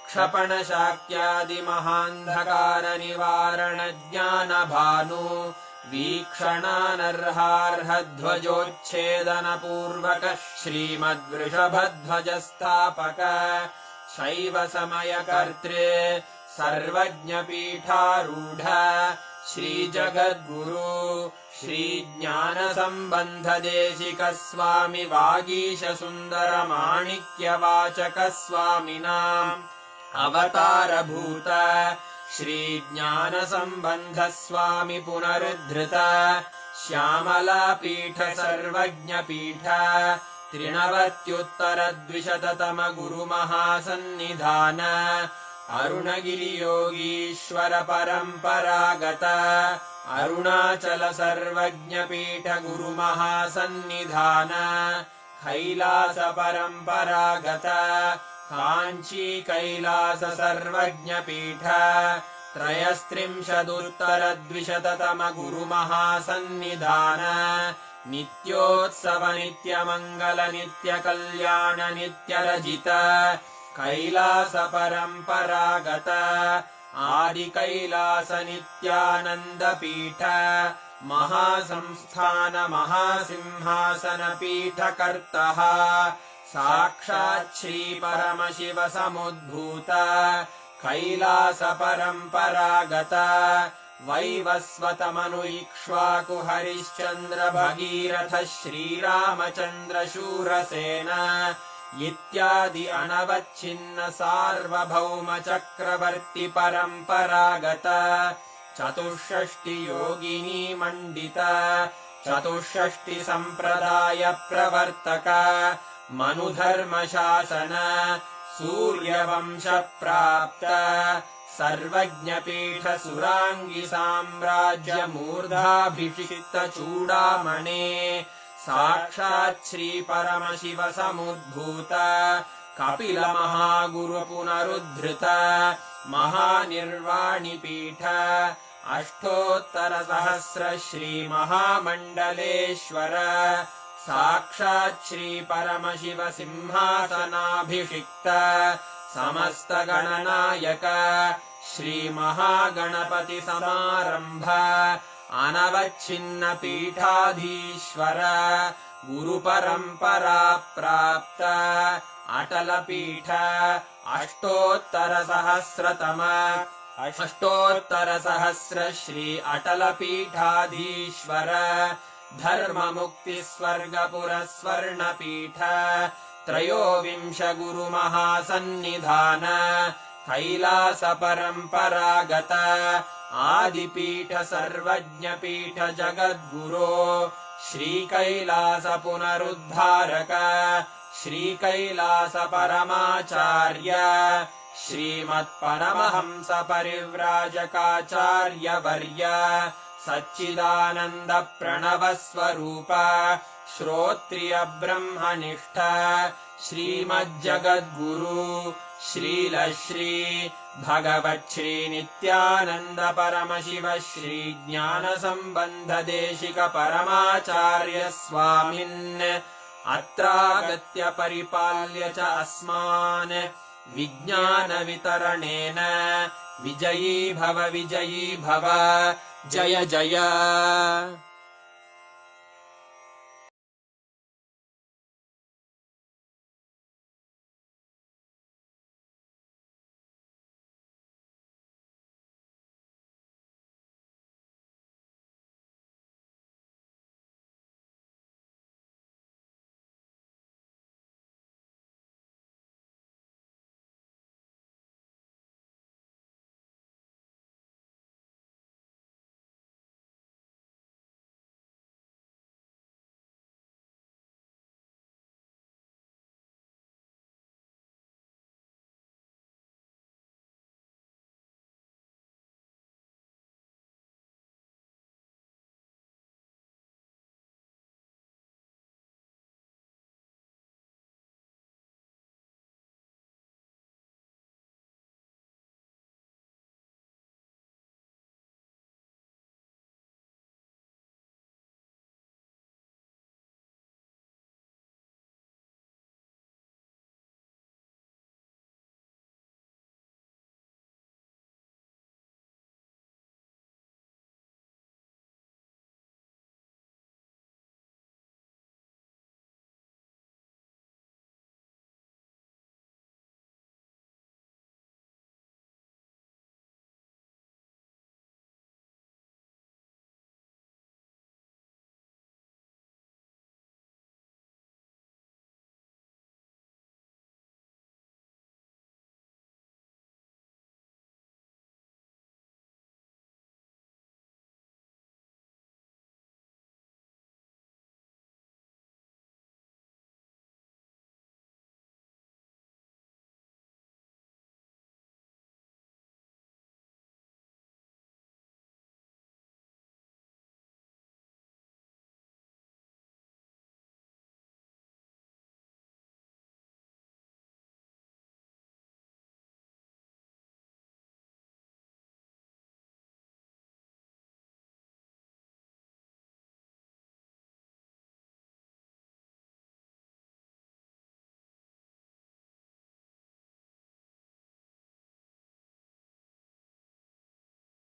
क्षपणशाक्यादिमहान्धकारनिवारणज्ञानभानु वीक्षणानर्हार्हध्वजोच्छेदनपूर्वक श्रीमद्वृषभध्वजस्थापक शैवसमयकर्त्रे सर्वज्ञपीठारूढ श्रीजगद्गुरु श्रीज्ञानसम्बन्धदेशिकस्वामि वागीशसुन्दरमाणिक्यवाचकस्वामिनाम् अवतारभूत श्रीज्ञानसम्बन्धस्वामि पुनरुद्धृत श्यामलापीठ सर्वज्ञपीठ 93 गुरुमहासन्निधान अरुणगिरियोगीश्वर परम्परागत अरुणाचल सर्वज्ञपीठ गुरुमहासन्निधान कैलास परम्परागत काञ्ची कैलास सर्वज्ञपीठ 33 गुरुमहासन्निधान नित्योत्सव नित्यमङ्गल नित्यकल्याण नित्यरजित कैलास परम्परागत आदि कैलास नित्यानन्दपीठ महासंस्थान महासिंहासन पीठकर्तः साक्षात् श्री परमशिव समुद्भूत कैलास परम्परागत वैवस्वतमनु इक्ष्वाकु हरिश्चन्द्र भगीरथ श्रीरामचन्द्र शूरसेन इत्यादि अनवच्छिन्न सार्वभौम चक्रवर्ति परम्परागत 64 योगिनी मण्डित 64 सम्प्रदाय प्रवर्तक मनुधर्मशासन सूर्यवंश प्राप्त सर्वज्ञपीठ सुरांगी साम्राज्य मूर्धाभिषिक्त चूडामणे साक्षात् श्री परमशिव समुद्भूत कपिलमहागुरुपुनरुद्धृत महानिर्वाणिपीठ अष्टोत्तरसहस्र श्रीमहामण्डलेश्वर साक्षात् श्रीपरमशिव सिंहासनाभिषिक्त समस्तगणनायक श्रीमहागणपतिसमारम्भ अनवच्छिन्नपीठाधीश्वर गुरुपरम्परा प्राप्त अटलपीठ अष्टोत्तरसहस्र श्री अटलपीठाधीश्वर धर्ममुक्तिस्वर्गपुरस्वर्णपीठ त्रयोविंश गुरुमहासन्निधान कैलासपरम्परागत आदिपीठ सर्वज्ञपीठ जगद्गुरो श्रीकैलास पुनरुद्धारक श्रीकैलासपरमाचार्य श्रीमत्परमहंस परिव्राजकाचार्यवर्य सच्चिदानन्द प्रणवस्वरूप श्रोत्रिय ब्रह्मनिष्ठ श्रीमज्जगद्गुरु श्रीलश्री भगवच्छ्री नित्यानन्द परमशिव श्री ज्ञानसम्बन्ध देशिक परमाचार्य स्वामिन् अत्रागत्य परिपाल्य च अस्मान् विज्ञानवितरणेन विजयी भव जय जय।